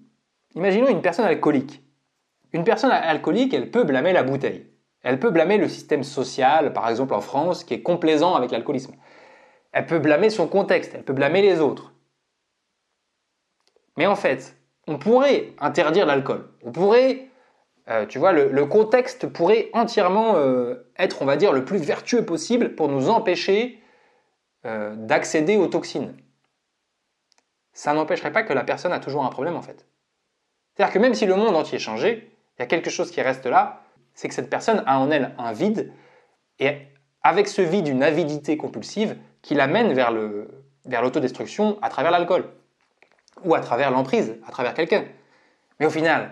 imaginons une personne alcoolique. Une personne alcoolique, elle peut blâmer la bouteille. Elle peut blâmer le système social, par exemple en France, qui est complaisant avec l'alcoolisme. Elle peut blâmer son contexte, elle peut blâmer les autres. Mais en fait, on pourrait interdire l'alcool. On pourrait, le contexte pourrait entièrement être, on va dire, le plus vertueux possible pour nous empêcher d'accéder aux toxines. Ça n'empêcherait pas que la personne a toujours un problème en fait. C'est-à-dire que même si le monde entier changeait, il y a quelque chose qui reste là, c'est que cette personne a en elle un vide, et avec ce vide, une avidité compulsive qui l'amène vers l'autodestruction à travers l'alcool, ou à travers l'emprise, à travers quelqu'un. Mais au final,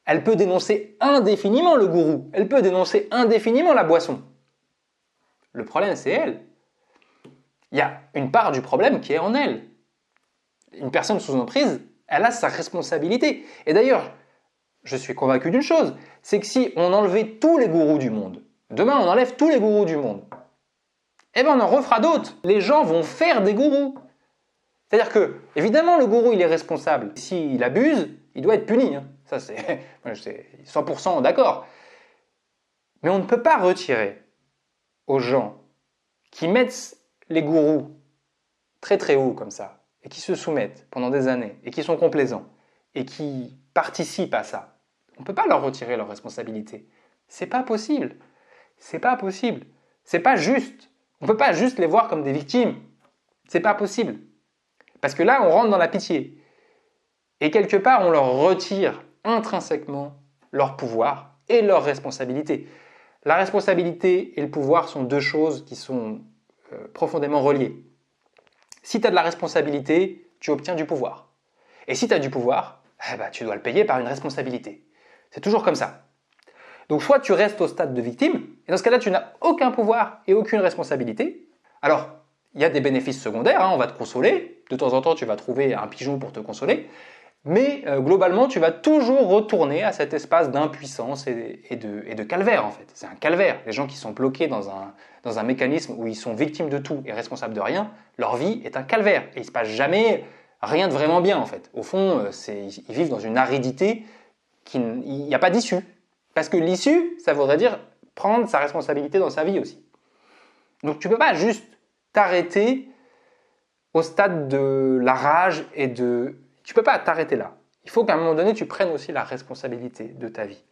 elle peut dénoncer indéfiniment le gourou, elle peut dénoncer indéfiniment la boisson. Le problème, c'est elle. Il y a une part du problème qui est en elle. Une personne sous emprise, elle a sa responsabilité. Et d'ailleurs, je suis convaincu d'une chose, c'est que si on enlevait tous les gourous du monde, demain on enlève tous les gourous du monde, eh bien on en refera d'autres. Les gens vont faire des gourous. C'est-à-dire que, évidemment, le gourou, il est responsable. S'il abuse, il doit être puni. Ça, c'est 100% d'accord. Mais on ne peut pas retirer aux gens qui mettent les gourous très très haut comme ça, et qui se soumettent pendant des années, et qui sont complaisants, et qui participent à ça. On ne peut pas leur retirer leur responsabilité. C'est pas possible. C'est pas possible. C'est pas juste. On ne peut pas juste les voir comme des victimes. C'est pas possible. Parce que là, on rentre dans la pitié. Et quelque part, on leur retire intrinsèquement leur pouvoir et leur responsabilité. La responsabilité et le pouvoir sont deux choses qui sont profondément reliées. Si tu as de la responsabilité, tu obtiens du pouvoir. Et si tu as du pouvoir, tu dois le payer par une responsabilité. C'est toujours comme ça. Donc soit tu restes au stade de victime, et dans ce cas-là, tu n'as aucun pouvoir et aucune responsabilité. Alors, il y a des bénéfices secondaires, on va te consoler. De temps en temps, tu vas trouver un pigeon pour te consoler. Mais globalement, tu vas toujours retourner à cet espace d'impuissance et de calvaire, en fait. C'est un calvaire. Les gens qui sont bloqués dans un mécanisme où ils sont victimes de tout et responsables de rien, leur vie est un calvaire. Et il ne se passe jamais rien de vraiment bien, en fait. Au fond, ils vivent dans une aridité, il n'y a pas d'issue. Parce que l'issue, ça voudrait dire prendre sa responsabilité dans sa vie aussi. Donc tu ne peux pas juste t'arrêter au stade de la rage et de… Tu ne peux pas t'arrêter là. Il faut qu'à un moment donné, tu prennes aussi la responsabilité de ta vie.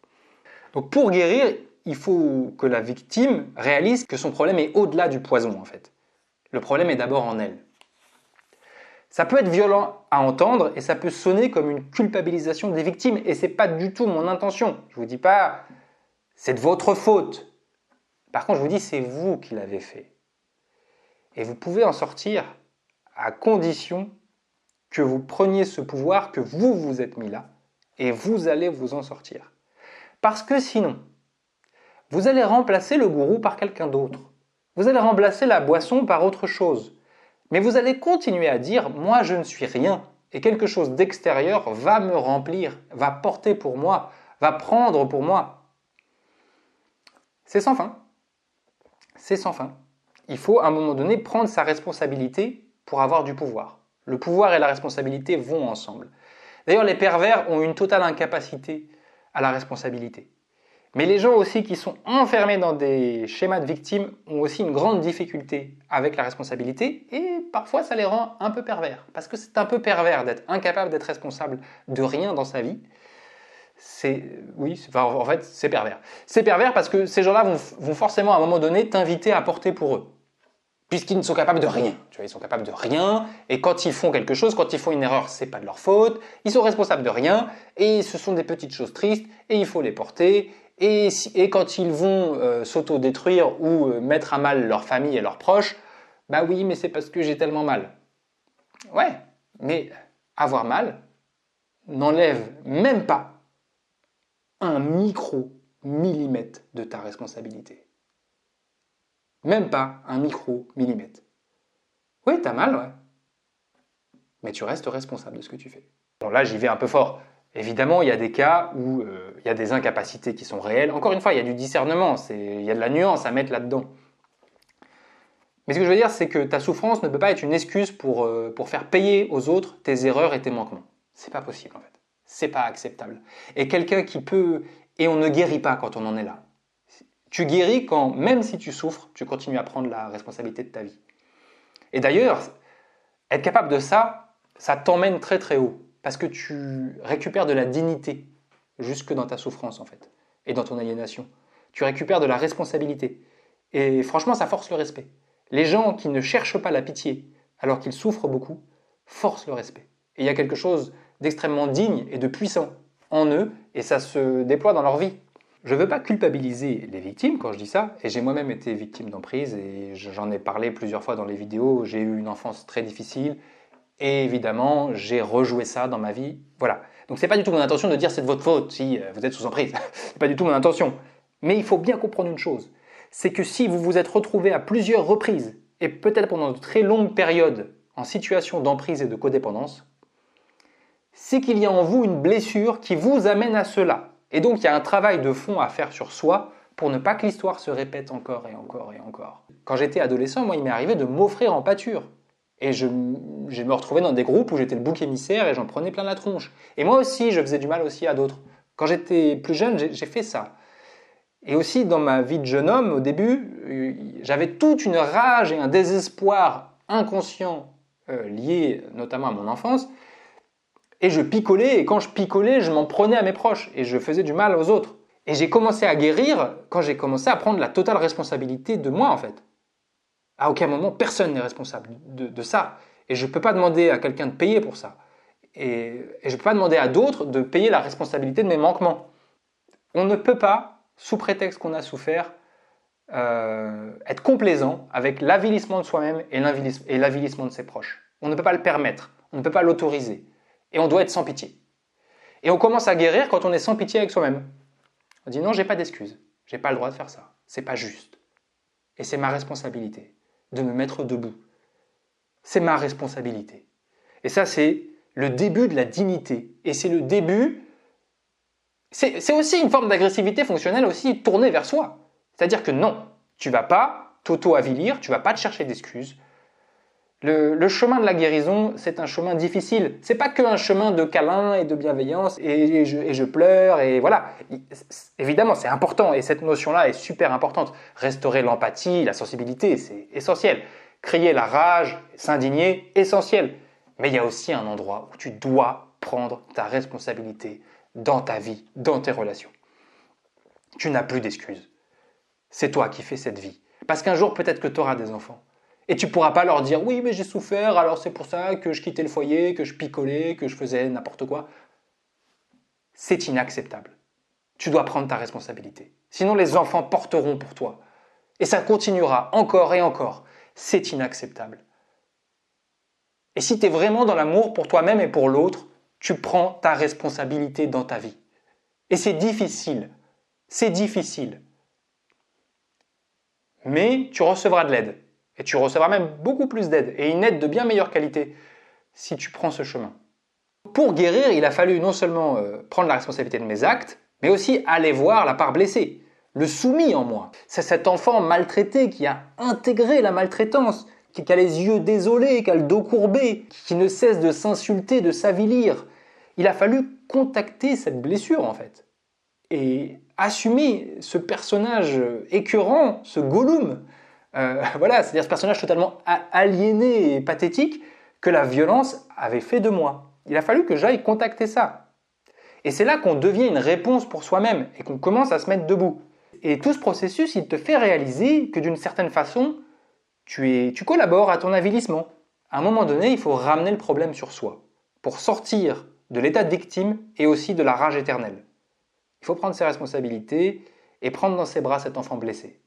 Donc pour guérir, il faut que la victime réalise que son problème est au-delà du poison en fait. Le problème est d'abord en elle. Ça peut être violent à entendre et ça peut sonner comme une culpabilisation des victimes et ce n'est pas du tout mon intention. Je ne vous dis pas c'est de votre faute. Par contre, je vous dis c'est vous qui l'avez fait. Et vous pouvez en sortir à condition que vous preniez ce pouvoir que vous vous êtes mis là et vous allez vous en sortir. Parce que sinon, vous allez remplacer le gourou par quelqu'un d'autre. Vous allez remplacer la boisson par autre chose. Mais vous allez continuer à dire « moi je ne suis rien » et quelque chose d'extérieur va me remplir, va porter pour moi, va prendre pour moi. C'est sans fin. C'est sans fin. Il faut à un moment donné prendre sa responsabilité pour avoir du pouvoir. Le pouvoir et la responsabilité vont ensemble. D'ailleurs, les pervers ont une totale incapacité à la responsabilité. Mais les gens aussi qui sont enfermés dans des schémas de victimes ont aussi une grande difficulté avec la responsabilité et parfois ça les rend un peu pervers. Parce que c'est un peu pervers d'être incapable d'être responsable de rien dans sa vie. En fait, c'est pervers. C'est pervers parce que ces gens-là vont forcément à un moment donné t'inviter à porter pour eux. puisqu'ils ne sont capables de rien. Tu vois, ils sont capables de rien, et quand ils font quelque chose, quand ils font une erreur, c'est pas de leur faute, ils sont responsables de rien, et ce sont des petites choses tristes, et il faut les porter, et quand ils vont s'auto-détruire ou mettre à mal leur famille et leurs proches, bah oui, mais c'est parce que j'ai tellement mal. Ouais, mais avoir mal n'enlève même pas un micro-millimètre de ta responsabilité. Même pas un micro-millimètre. Oui, t'as mal, ouais. Mais tu restes responsable de ce que tu fais. Bon, là, j'y vais un peu fort. Évidemment, il y a des cas où il y a des incapacités qui sont réelles. Encore une fois, il y a du discernement, il y a de la nuance à mettre là-dedans. Mais ce que je veux dire, c'est que ta souffrance ne peut pas être une excuse pour faire payer aux autres tes erreurs et tes manquements. C'est pas possible, en fait. C'est pas acceptable. Et quelqu'un qui peut... Et on ne guérit pas quand on en est là. Tu guéris quand, même si tu souffres, tu continues à prendre la responsabilité de ta vie. Et d'ailleurs, être capable de ça, ça t'emmène très très haut. Parce que tu récupères de la dignité jusque dans ta souffrance, en fait. Et dans ton aliénation. Tu récupères de la responsabilité. Et franchement, ça force le respect. Les gens qui ne cherchent pas la pitié alors qu'ils souffrent beaucoup forcent le respect. Et il y a quelque chose d'extrêmement digne et de puissant en eux et ça se déploie dans leur vie. Je ne veux pas culpabiliser les victimes quand je dis ça, et j'ai moi-même été victime d'emprise et j'en ai parlé plusieurs fois dans les vidéos. J'ai eu une enfance très difficile et évidemment j'ai rejoué ça dans ma vie. Voilà. Donc c'est pas du tout mon intention de dire c'est de votre faute si vous êtes sous emprise. C'est pas du tout mon intention. Mais il faut bien comprendre une chose. C'est que si vous vous êtes retrouvé à plusieurs reprises, et peut-être pendant de très longues périodes, en situation d'emprise et de codépendance, c'est qu'il y a en vous une blessure qui vous amène à cela. Et donc il y a un travail de fond à faire sur soi pour ne pas que l'histoire se répète encore et encore et encore. Quand j'étais adolescent, moi il m'est arrivé de m'offrir en pâture. Et je me retrouvais dans des groupes où j'étais le bouc émissaire et j'en prenais plein la tronche. Et moi aussi, je faisais du mal aussi à d'autres. Quand j'étais plus jeune, j'ai fait ça. Et aussi, dans ma vie de jeune homme, au début, j'avais toute une rage et un désespoir inconscient liés notamment à mon enfance. Et je picolais, et quand je picolais, je m'en prenais à mes proches et je faisais du mal aux autres. Et j'ai commencé à guérir quand j'ai commencé à prendre la totale responsabilité de moi, en fait. À aucun moment, personne n'est responsable de ça. Et je ne peux pas demander à quelqu'un de payer pour ça. Et je ne peux pas demander à d'autres de payer la responsabilité de mes manquements. On ne peut pas, sous prétexte qu'on a souffert, être complaisant avec l'avilissement de soi-même et l'avilissement de ses proches. On ne peut pas le permettre, on ne peut pas l'autoriser. Et on doit être sans pitié. Et on commence à guérir quand on est sans pitié avec soi-même. On dit non, j'ai pas d'excuse, j'ai pas le droit de faire ça, c'est pas juste. Et c'est ma responsabilité de me mettre debout. C'est ma responsabilité. Et ça, c'est le début de la dignité. Et c'est le début... C'est aussi une forme d'agressivité fonctionnelle aussi tournée vers soi. C'est-à-dire que non, tu vas pas t'auto-avilir, tu vas pas te chercher d'excuses. Le chemin de la guérison, c'est un chemin difficile. C'est pas qu'un chemin de câlin et de bienveillance et je pleure et voilà. Évidemment, c'est important et cette notion-là est super importante. Restaurer l'empathie, la sensibilité, c'est essentiel. Crier la rage, s'indigner, essentiel. Mais il y a aussi un endroit où tu dois prendre ta responsabilité dans ta vie, dans tes relations. Tu n'as plus d'excuses. C'est toi qui fais cette vie. Parce qu'un jour, peut-être que tu auras des enfants. Et tu ne pourras pas leur dire « Oui, mais j'ai souffert, alors c'est pour ça que je quittais le foyer, que je picolais, que je faisais n'importe quoi. » C'est inacceptable. Tu dois prendre ta responsabilité. Sinon, les enfants porteront pour toi. Et ça continuera encore et encore. C'est inacceptable. Et si tu es vraiment dans l'amour pour toi-même et pour l'autre, tu prends ta responsabilité dans ta vie. Et c'est difficile. C'est difficile. Mais tu recevras de l'aide. Et tu recevras même beaucoup plus d'aide, et une aide de bien meilleure qualité, si tu prends ce chemin. Pour guérir, il a fallu non seulement prendre la responsabilité de mes actes, mais aussi aller voir la part blessée, le soumis en moi. C'est cet enfant maltraité qui a intégré la maltraitance, qui a les yeux désolés, qui a le dos courbé, qui ne cesse de s'insulter, de s'avilir. Il a fallu contacter cette blessure en fait, et assumer ce personnage écœurant, ce Gollum, voilà, c'est-à-dire ce personnage totalement aliéné et pathétique que la violence avait fait de moi. Il a fallu que j'aille contacter ça. Et c'est là qu'on devient une réponse pour soi-même et qu'on commence à se mettre debout. Et tout ce processus, il te fait réaliser que d'une certaine façon, tu collabores à ton avilissement. À un moment donné, il faut ramener le problème sur soi pour sortir de l'état de victime et aussi de la rage éternelle. Il faut prendre ses responsabilités et prendre dans ses bras cet enfant blessé.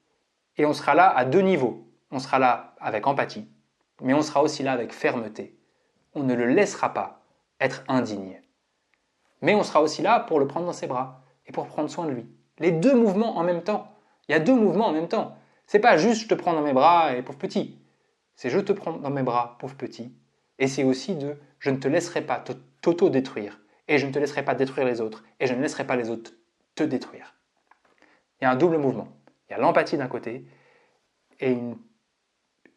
Et on sera là à deux niveaux. On sera là avec empathie, mais on sera aussi là avec fermeté. On ne le laissera pas être indigne. Mais on sera aussi là pour le prendre dans ses bras et pour prendre soin de lui. Les deux mouvements en même temps. Il y a deux mouvements en même temps. C'est pas juste je te prends dans mes bras et pauvre petit. C'est je te prends dans mes bras, pauvre petit. Et c'est aussi de je ne te laisserai pas t'auto-détruire. Et je ne te laisserai pas détruire les autres. Et je ne laisserai pas les autres te détruire. Il y a un double mouvement. Il y a l'empathie d'un côté et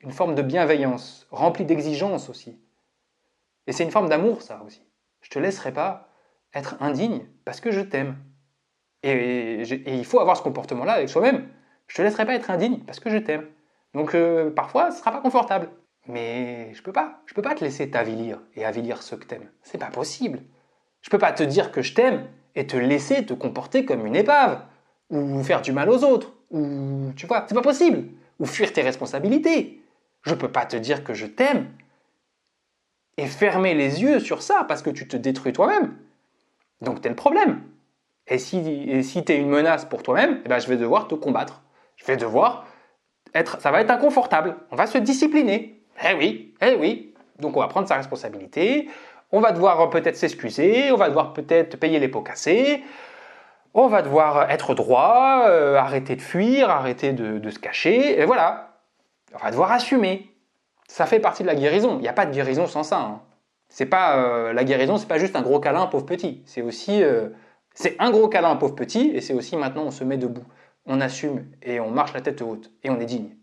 une forme de bienveillance, remplie d'exigence aussi. Et c'est une forme d'amour, ça aussi. Je ne te laisserai pas être indigne parce que je t'aime. Et il faut avoir ce comportement-là avec soi-même. Je ne te laisserai pas être indigne parce que je t'aime. Donc parfois, ce ne sera pas confortable. Mais je peux pas te laisser t'avilir et avilir ceux que t'aimes. C'est pas possible. Je peux pas te dire que je t'aime et te laisser te comporter comme une épave. Ou faire du mal aux autres. Ou, tu vois, c'est pas possible. Ou fuir tes responsabilités. Je peux pas te dire que je t'aime et fermer les yeux sur ça parce que tu te détruis toi-même. Donc t'es le problème. Et si t'es une menace pour toi-même, eh ben, je vais devoir te combattre. Ça va être inconfortable. On va se discipliner. Eh oui. Donc on va prendre sa responsabilité. On va devoir peut-être s'excuser. On va devoir peut-être payer les pots cassés. On va devoir être droit, arrêter de fuir, arrêter de se cacher. Et voilà. On va devoir assumer. Ça fait partie de la guérison. Il n'y a pas de guérison sans ça. Hein. La guérison, c'est pas juste un gros câlin, pauvre petit. C'est aussi, c'est un gros câlin, pauvre petit, et c'est aussi maintenant on se met debout, on assume et on marche la tête haute et on est digne.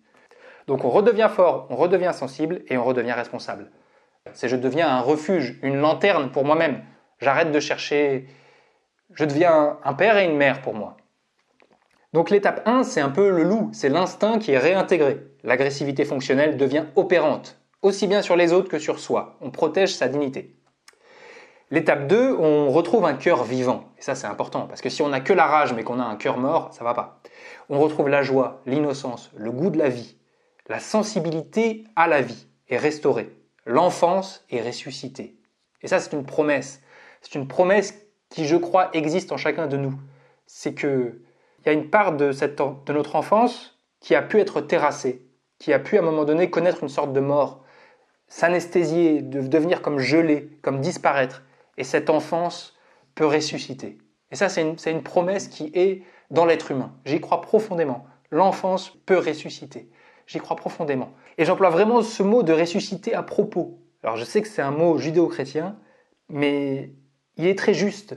Donc on redevient fort, on redevient sensible et on redevient responsable. Je deviens un refuge, une lanterne pour moi-même. J'arrête de chercher. Je deviens un père et une mère pour moi. Donc l'étape 1, c'est un peu le loup, c'est l'instinct qui est réintégré. L'agressivité fonctionnelle devient opérante, aussi bien sur les autres que sur soi. On protège sa dignité. L'étape 2, on retrouve un cœur vivant. Et ça, c'est important, parce que si on n'a que la rage mais qu'on a un cœur mort, ça va pas. On retrouve la joie, l'innocence, le goût de la vie. La sensibilité à la vie est restaurée. L'enfance est ressuscitée. Et ça, c'est une promesse. C'est une promesse qui, je crois, existe en chacun de nous. C'est qu'il y a une part de notre enfance qui a pu être terrassée, qui a pu à un moment donné connaître une sorte de mort, s'anesthésier, devenir comme gelé, comme disparaître. Et cette enfance peut ressusciter. Et ça, c'est une promesse qui est dans l'être humain. J'y crois profondément. L'enfance peut ressusciter. J'y crois profondément. Et j'emploie vraiment ce mot de ressusciter à propos. Alors je sais que c'est un mot judéo-chrétien, mais il est très juste.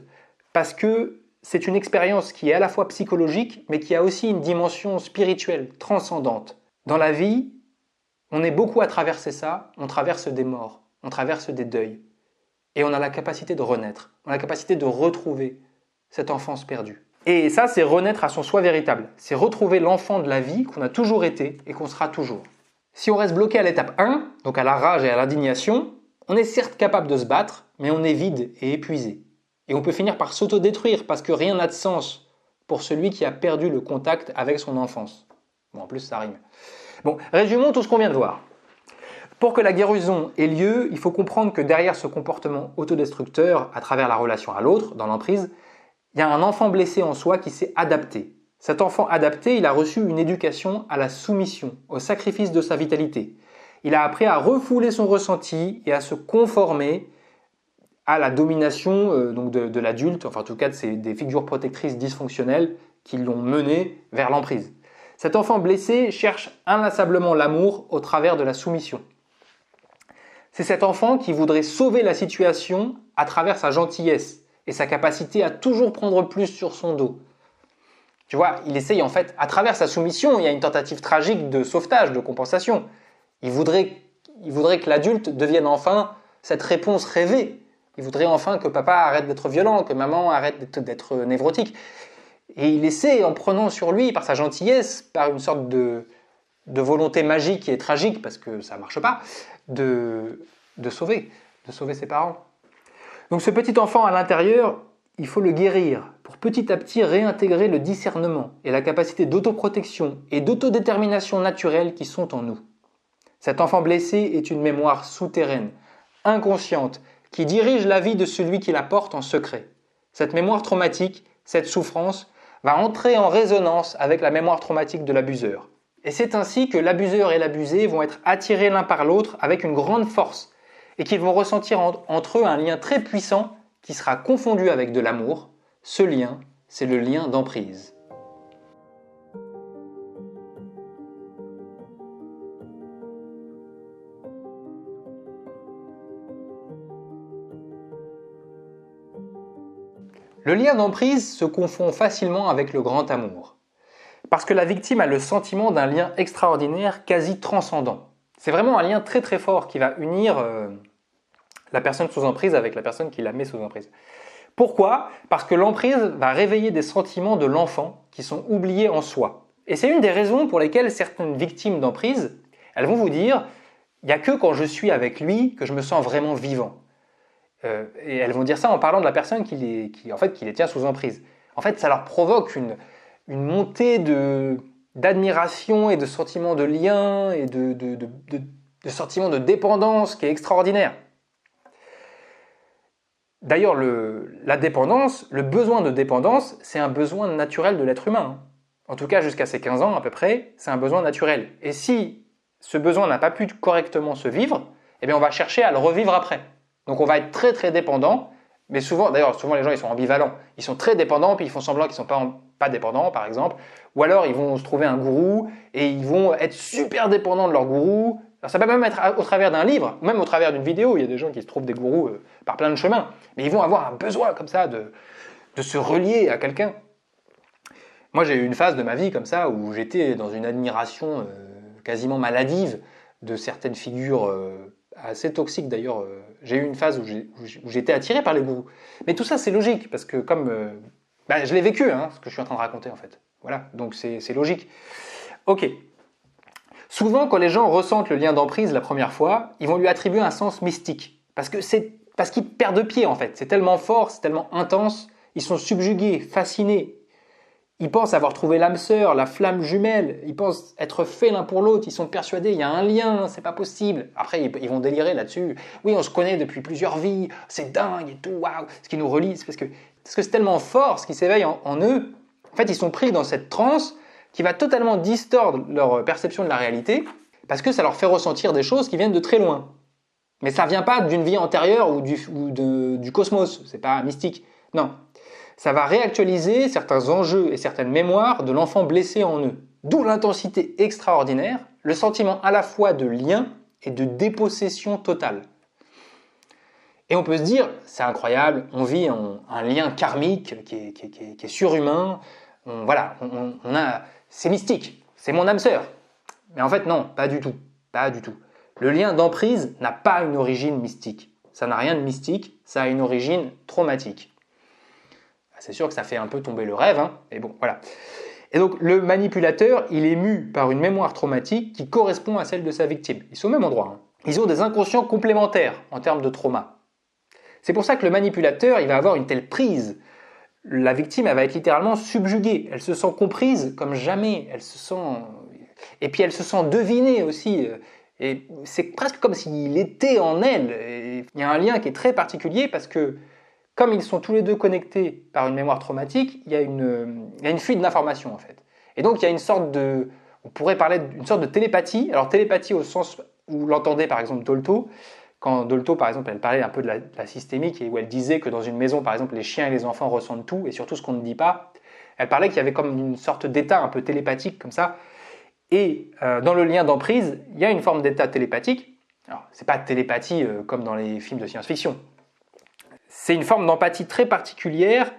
Parce que c'est une expérience qui est à la fois psychologique, mais qui a aussi une dimension spirituelle, transcendante. Dans la vie, on est beaucoup à traverser ça, on traverse des morts, on traverse des deuils. Et on a la capacité de renaître, on a la capacité de retrouver cette enfance perdue. Et ça, c'est renaître à son soi véritable. C'est retrouver l'enfant de la vie qu'on a toujours été et qu'on sera toujours. Si on reste bloqué à l'étape 1, donc à la rage et à l'indignation, on est certes capable de se battre, mais on est vide et épuisé. Et on peut finir par s'autodétruire parce que rien n'a de sens pour celui qui a perdu le contact avec son enfance. Bon, en plus, ça rime. Bon, résumons tout ce qu'on vient de voir. Pour que la guérison ait lieu, il faut comprendre que derrière ce comportement autodestructeur, à travers la relation à l'autre, dans l'emprise, il y a un enfant blessé en soi qui s'est adapté. Cet enfant adapté, il a reçu une éducation à la soumission, au sacrifice de sa vitalité. Il a appris à refouler son ressenti et à se conformer à la domination donc de l'adulte, enfin en tout cas des figures protectrices dysfonctionnelles qui l'ont mené vers l'emprise. Cet enfant blessé cherche inlassablement l'amour au travers de la soumission. C'est cet enfant qui voudrait sauver la situation à travers sa gentillesse et sa capacité à toujours prendre plus sur son dos. Tu vois, il essaye en fait, à travers sa soumission, il y a une tentative tragique de sauvetage, de compensation. Il voudrait que l'adulte devienne enfin cette réponse rêvée. Il voudrait enfin que papa arrête d'être violent, que maman arrête d'être névrotique. Et il essaie, en prenant sur lui, par sa gentillesse, par une sorte de volonté magique et tragique, parce que ça ne marche pas, de sauver ses parents. Donc ce petit enfant à l'intérieur, il faut le guérir pour petit à petit réintégrer le discernement et la capacité d'autoprotection et d'autodétermination naturelle qui sont en nous. Cet enfant blessé est une mémoire souterraine, inconsciente, qui dirige la vie de celui qui la porte en secret. Cette mémoire traumatique, cette souffrance, va entrer en résonance avec la mémoire traumatique de l'abuseur. Et c'est ainsi que l'abuseur et l'abusé vont être attirés l'un par l'autre avec une grande force et qu'ils vont ressentir entre eux un lien très puissant qui sera confondu avec de l'amour. Ce lien, c'est le lien d'emprise. Le lien d'emprise se confond facilement avec le grand amour, parce que la victime a le sentiment d'un lien extraordinaire, quasi transcendant. C'est vraiment un lien très très fort qui va unir la personne sous emprise avec la personne qui la met sous emprise. Pourquoi ? Parce que l'emprise va réveiller des sentiments de l'enfant qui sont oubliés en soi. Et c'est une des raisons pour lesquelles certaines victimes d'emprise, elles vont vous dire « il n'y a que quand je suis avec lui que je me sens vraiment vivant ». Et elles vont dire ça en parlant de la personne qui les tient sous emprise. En fait, ça leur provoque une montée d'admiration et de sentiments de lien et de sentiments de dépendance qui est extraordinaire. D'ailleurs, la dépendance, le besoin de dépendance, c'est un besoin naturel de l'être humain. En tout cas, jusqu'à ses 15 ans à peu près, c'est un besoin naturel. Et si ce besoin n'a pas pu correctement se vivre, eh bien on va chercher à le revivre après. Donc on va être très très dépendant, mais souvent les gens ils sont ambivalents. Ils sont très dépendants puis ils font semblant qu'ils ne sont pas dépendants par exemple. Ou alors ils vont se trouver un gourou et ils vont être super dépendants de leur gourou. Alors, ça peut même être au travers d'un livre, même au travers d'une vidéo. Il y a des gens qui se trouvent des gourous par plein de chemins. Mais ils vont avoir un besoin comme ça de se relier à quelqu'un. Moi j'ai eu une phase de ma vie comme ça où j'étais dans une admiration quasiment maladive de certaines figures assez toxiques d'ailleurs. J'ai eu une phase où j'étais attiré par les gourous. Mais tout ça c'est logique parce que comme je l'ai vécu, ce que je suis en train de raconter en fait. Voilà, donc c'est logique. Ok. Souvent quand les gens ressentent le lien d'emprise la première fois, ils vont lui attribuer un sens mystique. Parce qu'ils perdent pied en fait. C'est tellement fort, c'est tellement intense. Ils sont subjugués, fascinés. Ils pensent avoir trouvé l'âme sœur, la flamme jumelle. Ils pensent être faits l'un pour l'autre. Ils sont persuadés, il y a un lien, c'est pas possible. Après, ils vont délirer là-dessus. Oui, on se connaît depuis plusieurs vies. C'est dingue et tout. Waouh, ce qui nous relie, c'est parce que c'est tellement fort, ce qui s'éveille en eux. En fait, ils sont pris dans cette transe qui va totalement distordre leur perception de la réalité parce que ça leur fait ressentir des choses qui viennent de très loin. Mais ça vient pas d'une vie antérieure ou du cosmos. C'est pas mystique. Non. Ça va réactualiser certains enjeux et certaines mémoires de l'enfant blessé en eux. D'où l'intensité extraordinaire, le sentiment à la fois de lien et de dépossession totale. Et on peut se dire, c'est incroyable, on vit un lien karmique qui est surhumain, c'est mystique, c'est mon âme sœur. Mais en fait non, pas du tout, pas du tout. Le lien d'emprise n'a pas une origine mystique. Ça n'a rien de mystique, ça a une origine traumatique. C'est sûr que ça fait un peu tomber le rêve, mais bon, voilà. Et donc, le manipulateur, il est mu par une mémoire traumatique qui correspond à celle de sa victime. Ils sont au même endroit. Ils ont des inconscients complémentaires en termes de trauma. C'est pour ça que le manipulateur, il va avoir une telle prise. La victime, elle va être littéralement subjuguée. Elle se sent comprise comme jamais. Et puis, elle se sent devinée aussi. Et c'est presque comme s'il était en elle. Et il y a un lien qui est très particulier parce que comme ils sont tous les deux connectés par une mémoire traumatique, il y a une fuite d'informations en fait. Et donc il y a on pourrait parler d'une sorte de télépathie. Alors télépathie au sens où l'entendait par exemple Dolto, quand Dolto par exemple elle parlait un peu de la systémique et où elle disait que dans une maison par exemple les chiens et les enfants ressentent tout et surtout ce qu'on ne dit pas. Elle parlait qu'il y avait comme une sorte d'état un peu télépathique comme ça. Et dans le lien d'emprise, il y a une forme d'état télépathique. Alors c'est pas télépathie comme dans les films de science-fiction. C'est une forme d'empathie très particulière.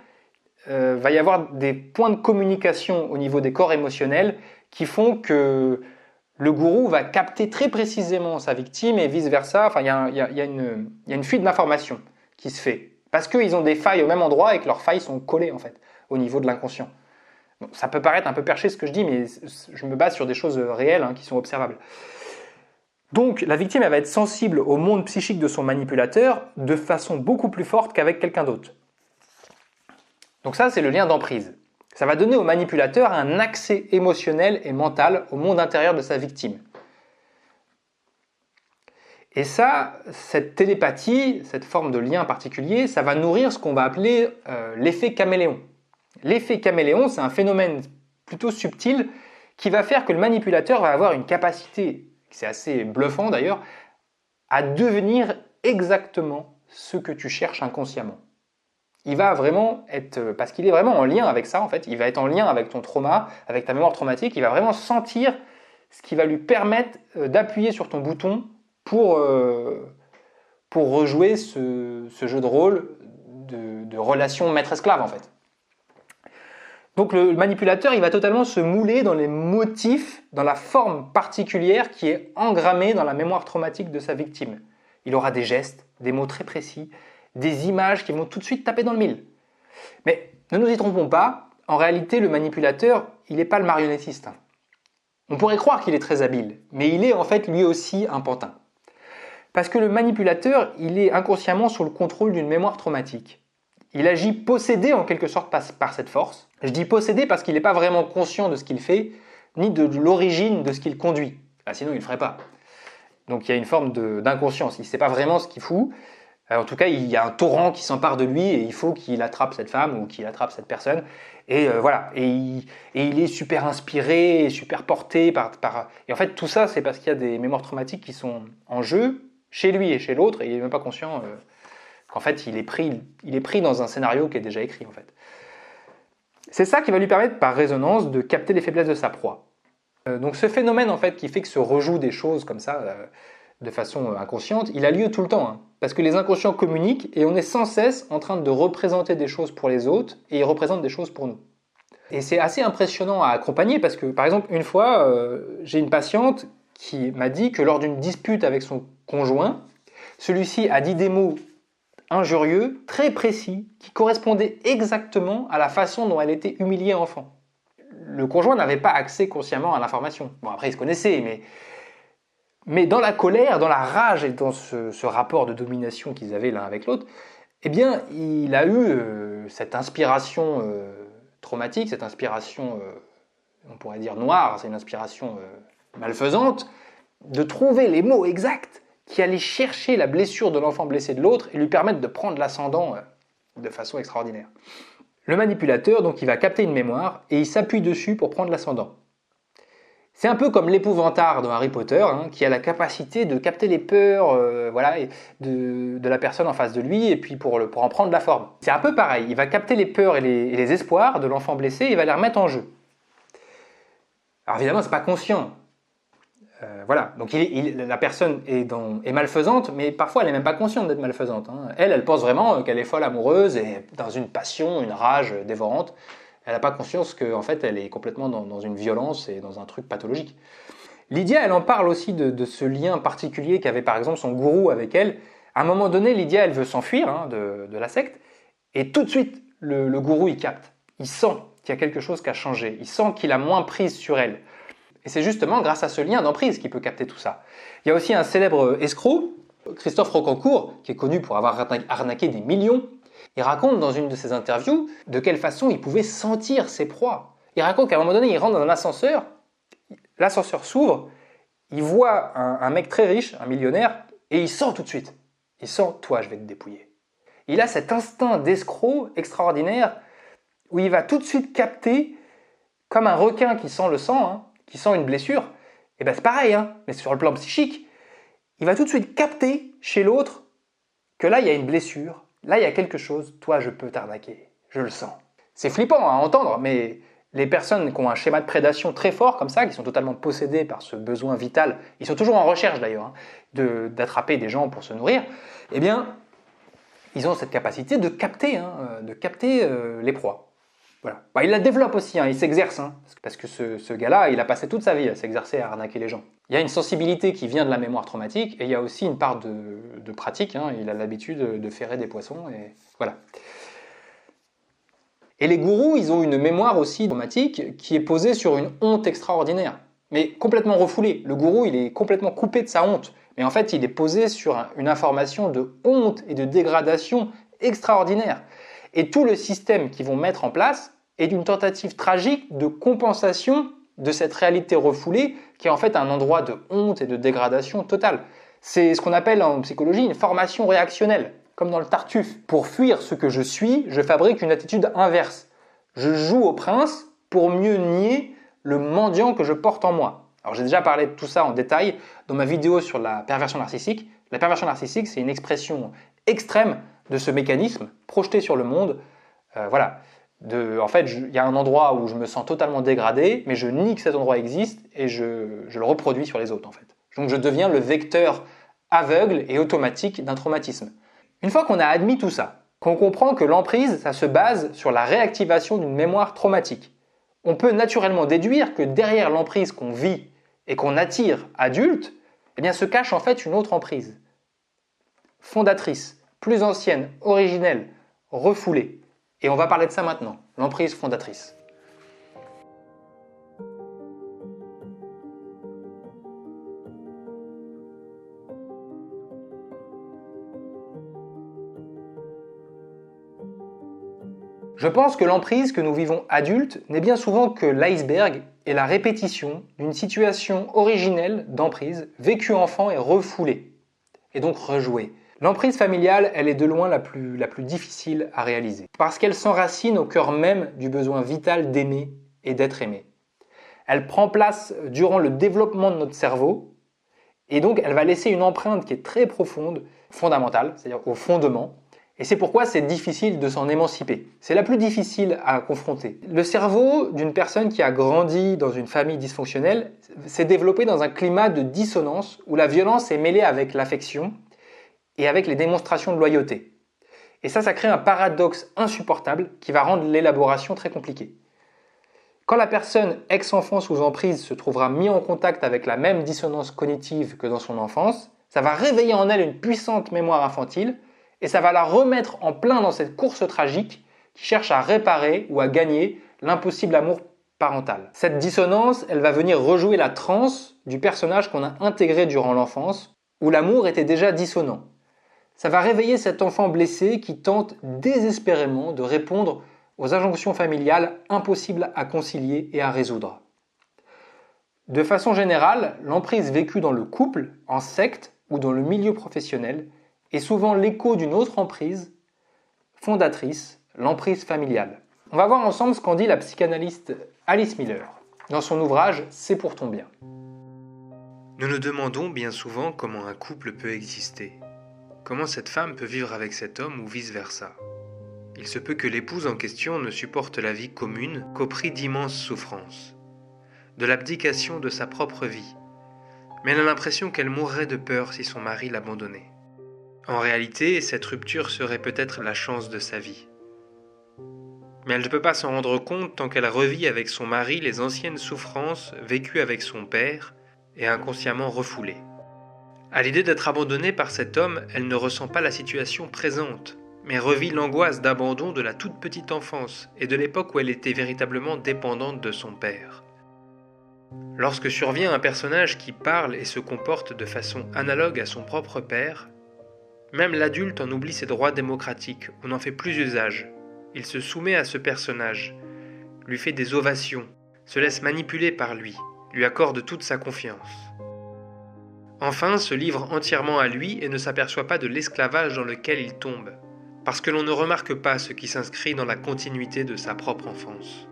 Va y avoir des points de communication au niveau des corps émotionnels qui font que le gourou va capter très précisément sa victime et vice-versa. Enfin, il y a une fuite d'informations qui se fait. Parce qu'ils ont des failles au même endroit et que leurs failles sont collées en fait, au niveau de l'inconscient. Bon, ça peut paraître un peu perché ce que je dis, mais je me base sur des choses réelles qui sont observables. Donc, la victime elle va être sensible au monde psychique de son manipulateur de façon beaucoup plus forte qu'avec quelqu'un d'autre. Donc ça, c'est le lien d'emprise. Ça va donner au manipulateur un accès émotionnel et mental au monde intérieur de sa victime. Et ça, cette télépathie, cette forme de lien particulier, ça va nourrir ce qu'on va appeler l'effet caméléon. L'effet caméléon, c'est un phénomène plutôt subtil qui va faire que le manipulateur va avoir une capacité, c'est assez bluffant d'ailleurs, à devenir exactement ce que tu cherches inconsciemment. Il va vraiment être, parce qu'il est vraiment en lien avec ça en fait, il va être en lien avec ton trauma, avec ta mémoire traumatique, il va vraiment sentir ce qui va lui permettre d'appuyer sur ton bouton pour rejouer ce jeu de rôle de relation maître-esclave en fait. Donc le manipulateur, il va totalement se mouler dans les motifs, dans la forme particulière qui est engrammée dans la mémoire traumatique de sa victime. Il aura des gestes, des mots très précis, des images qui vont tout de suite taper dans le mille. Mais ne nous y trompons pas, en réalité le manipulateur, il n'est pas le marionnettiste. On pourrait croire qu'il est très habile, mais il est en fait lui aussi un pantin. Parce que le manipulateur, il est inconsciemment sous le contrôle d'une mémoire traumatique. Il agit possédé en quelque sorte par cette force. Je dis possédé parce qu'il n'est pas vraiment conscient de ce qu'il fait, ni de l'origine de ce qu'il conduit. Sinon, il ne le ferait pas. Donc il y a une forme d'inconscience. Il ne sait pas vraiment ce qu'il fout. En tout cas, il y a un torrent qui s'empare de lui et il faut qu'il attrape cette femme ou qu'il attrape cette personne. Et voilà. Et il est super inspiré, super porté par... Et en fait, tout ça, c'est parce qu'il y a des mémoires traumatiques qui sont en jeu chez lui et chez l'autre et il n'est même pas conscient qu'en fait, il est pris dans un scénario qui est déjà écrit, en fait. C'est ça qui va lui permettre, par résonance, de capter les faiblesses de sa proie. Donc ce phénomène, en fait, qui fait que se rejouent des choses comme ça, de façon inconsciente, il a lieu tout le temps. Parce que les inconscients communiquent et on est sans cesse en train de représenter des choses pour les autres et ils représentent des choses pour nous. Et c'est assez impressionnant à accompagner parce que, par exemple, une fois, j'ai une patiente qui m'a dit que lors d'une dispute avec son conjoint, celui-ci a dit des mots injurieux, très précis, qui correspondaient exactement à la façon dont elle était humiliée enfant. Le conjoint n'avait pas accès consciemment à l'information. Bon, après, ils se connaissaient, mais dans la colère, dans la rage et dans ce rapport de domination qu'ils avaient l'un avec l'autre, eh bien, il a eu cette inspiration traumatique, cette inspiration, on pourrait dire noire, c'est une inspiration malfaisante, de trouver les mots exacts qui allaient chercher la blessure de l'enfant blessé de l'autre et lui permettre de prendre l'ascendant de façon extraordinaire. Le manipulateur, donc, il va capter une mémoire et il s'appuie dessus pour prendre l'ascendant. C'est un peu comme l'épouvantard dans Harry Potter, qui a la capacité de capter les peurs de la personne en face de lui et puis pour en prendre la forme. C'est un peu pareil, il va capter les peurs et les espoirs de l'enfant blessé et il va les remettre en jeu. Alors évidemment, c'est pas conscient. Voilà, donc la personne est malfaisante, mais parfois elle n'est même pas consciente d'être malfaisante. Elle pense vraiment qu'elle est folle amoureuse et dans une passion, une rage dévorante. Elle n'a pas conscience qu'en fait elle est complètement dans une violence et dans un truc pathologique. Lydia, elle en parle aussi de ce lien particulier qu'avait par exemple son gourou avec elle. À un moment donné, Lydia, elle veut s'enfuir de la secte et tout de suite, le gourou, il capte. Il sent qu'il y a quelque chose qui a changé. Il sent qu'il a moins prise sur elle. Et c'est justement grâce à ce lien d'emprise qu'il peut capter tout ça. Il y a aussi un célèbre escroc, Christophe Rocancourt, qui est connu pour avoir arnaqué des millions. Il raconte dans une de ses interviews de quelle façon il pouvait sentir ses proies. Il raconte qu'à un moment donné, il rentre dans un ascenseur, l'ascenseur s'ouvre, il voit un mec très riche, un millionnaire, et il sent tout de suite. Il sent « toi, je vais te dépouiller ». Il a cet instinct d'escroc extraordinaire où il va tout de suite capter, comme un requin qui sent le sang, qui sent une blessure, et ben c'est pareil, mais sur le plan psychique, il va tout de suite capter chez l'autre que là il y a une blessure, là il y a quelque chose, toi je peux t'arnaquer, je le sens. C'est flippant à entendre, mais les personnes qui ont un schéma de prédation très fort comme ça, qui sont totalement possédées par ce besoin vital, ils sont toujours en recherche d'ailleurs, d'attraper des gens pour se nourrir, eh bien ils ont cette capacité de capter les proies. Voilà. Il la développe aussi, il s'exerce, parce que ce gars-là, il a passé toute sa vie à s'exercer à arnaquer les gens. Il y a une sensibilité qui vient de la mémoire traumatique, et il y a aussi une part de pratique, il a l'habitude de ferrer des poissons, et voilà. Et les gourous, ils ont une mémoire aussi traumatique qui est posée sur une honte extraordinaire, mais complètement refoulée. Le gourou, il est complètement coupé de sa honte, mais en fait, il est posé sur une information de honte et de dégradation extraordinaire. Et tout le système qu'ils vont mettre en place est d'une tentative tragique de compensation de cette réalité refoulée qui est en fait un endroit de honte et de dégradation totale. C'est ce qu'on appelle en psychologie une formation réactionnelle, comme dans le Tartuffe. Pour fuir ce que je suis, je fabrique une attitude inverse. Je joue au prince pour mieux nier le mendiant que je porte en moi. Alors j'ai déjà parlé de tout ça en détail dans ma vidéo sur la perversion narcissique. La perversion narcissique, c'est une expression extrême de ce mécanisme projeté sur le monde. En fait, il y a un endroit où je me sens totalement dégradé, mais je nie que cet endroit existe et je le reproduis sur les autres en fait. Donc je deviens le vecteur aveugle et automatique d'un traumatisme. Une fois qu'on a admis tout ça, qu'on comprend que l'emprise, ça se base sur la réactivation d'une mémoire traumatique, on peut naturellement déduire que derrière l'emprise qu'on vit et qu'on attire adulte, eh bien se cache en fait une autre emprise. Fondatrice, plus ancienne, originelle, refoulée. Et on va parler de ça maintenant, l'emprise fondatrice. Je pense que l'emprise que nous vivons adultes n'est bien souvent que l'iceberg et la répétition d'une situation originelle d'emprise vécue enfant et refoulée, et donc rejouée. L'emprise familiale, elle est de loin la plus difficile à réaliser, parce qu'elle s'enracine au cœur même du besoin vital d'aimer et d'être aimé. Elle prend place durant le développement de notre cerveau, et donc elle va laisser une empreinte qui est très profonde, fondamentale, c'est-à-dire au fondement, et c'est pourquoi c'est difficile de s'en émanciper. C'est la plus difficile à confronter. Le cerveau d'une personne qui a grandi dans une famille dysfonctionnelle s'est développé dans un climat de dissonance où la violence est mêlée avec l'affection et avec les démonstrations de loyauté. Et ça crée un paradoxe insupportable qui va rendre l'élaboration très compliquée. Quand la personne ex-enfant sous emprise se trouvera mis en contact avec la même dissonance cognitive que dans son enfance, ça va réveiller en elle une puissante mémoire infantile et ça va la remettre en plein dans cette course tragique qui cherche à réparer ou à gagner l'impossible amour parental. Cette dissonance, elle va venir rejouer la transe du personnage qu'on a intégré durant l'enfance, où l'amour était déjà dissonant. Ça va réveiller cet enfant blessé qui tente désespérément de répondre aux injonctions familiales impossibles à concilier et à résoudre. De façon générale, l'emprise vécue dans le couple, en secte ou dans le milieu professionnel est souvent l'écho d'une autre emprise fondatrice, l'emprise familiale. On va voir ensemble ce qu'en dit la psychanalyste Alice Miller dans son ouvrage « C'est pour ton bien ». Nous nous demandons bien souvent comment un couple peut exister. Comment cette femme peut vivre avec cet homme ou vice-versa. Il se peut que l'épouse en question ne supporte la vie commune qu'au prix d'immenses souffrances, de l'abdication de sa propre vie, mais elle a l'impression qu'elle mourrait de peur si son mari l'abandonnait. En réalité, cette rupture serait peut-être la chance de sa vie. Mais elle ne peut pas s'en rendre compte tant qu'elle revit avec son mari les anciennes souffrances vécues avec son père et inconsciemment refoulées. À l'idée d'être abandonnée par cet homme, elle ne ressent pas la situation présente, mais revit l'angoisse d'abandon de la toute petite enfance et de l'époque où elle était véritablement dépendante de son père. Lorsque survient un personnage qui parle et se comporte de façon analogue à son propre père, même l'adulte en oublie ses droits démocratiques, on n'en fait plus usage. Il se soumet à ce personnage, lui fait des ovations, se laisse manipuler par lui accorde toute sa confiance. Enfin, se livre entièrement à lui et ne s'aperçoit pas de l'esclavage dans lequel il tombe, parce que l'on ne remarque pas ce qui s'inscrit dans la continuité de sa propre enfance.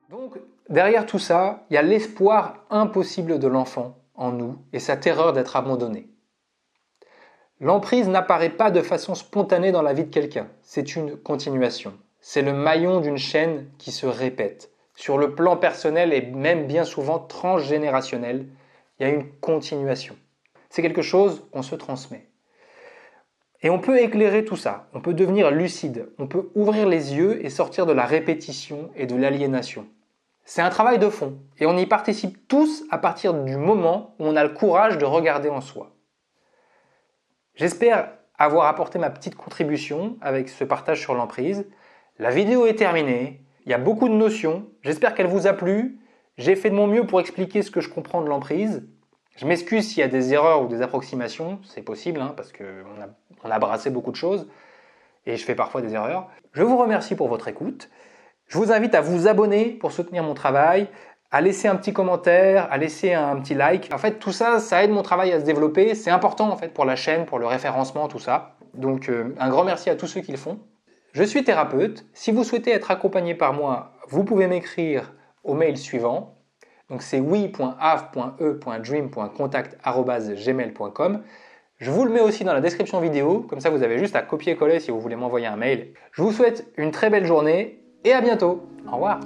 Donc, derrière tout ça, il y a l'espoir impossible de l'enfant en nous et sa terreur d'être abandonné. L'emprise n'apparaît pas de façon spontanée dans la vie de quelqu'un, c'est une continuation. C'est le maillon d'une chaîne qui se répète. Sur le plan personnel et même bien souvent transgénérationnel, il y a une continuation. C'est quelque chose qu'on se transmet. Et on peut éclairer tout ça, on peut devenir lucide, on peut ouvrir les yeux et sortir de la répétition et de l'aliénation. C'est un travail de fond et on y participe tous à partir du moment où on a le courage de regarder en soi. J'espère avoir apporté ma petite contribution avec ce partage sur l'emprise. La vidéo est terminée, il y a beaucoup de notions, j'espère qu'elle vous a plu. J'ai fait de mon mieux pour expliquer ce que je comprends de l'emprise. Je m'excuse s'il y a des erreurs ou des approximations, c'est possible parce qu'on a brassé beaucoup de choses et je fais parfois des erreurs. Je vous remercie pour votre écoute. Je vous invite à vous abonner pour soutenir mon travail, à laisser un petit commentaire, à laisser un petit like. En fait, tout ça, ça aide mon travail à se développer. C'est important en fait pour la chaîne, pour le référencement, tout ça. Donc un grand merci à tous ceux qui le font. Je suis thérapeute. Si vous souhaitez être accompagné par moi, vous pouvez m'écrire au mail suivant. Donc c'est oui.have.e.dream.contact@gmail.com. Je vous le mets aussi dans la description vidéo, comme ça vous avez juste à copier-coller si vous voulez m'envoyer un mail. Je vous souhaite une très belle journée et à bientôt. Au revoir.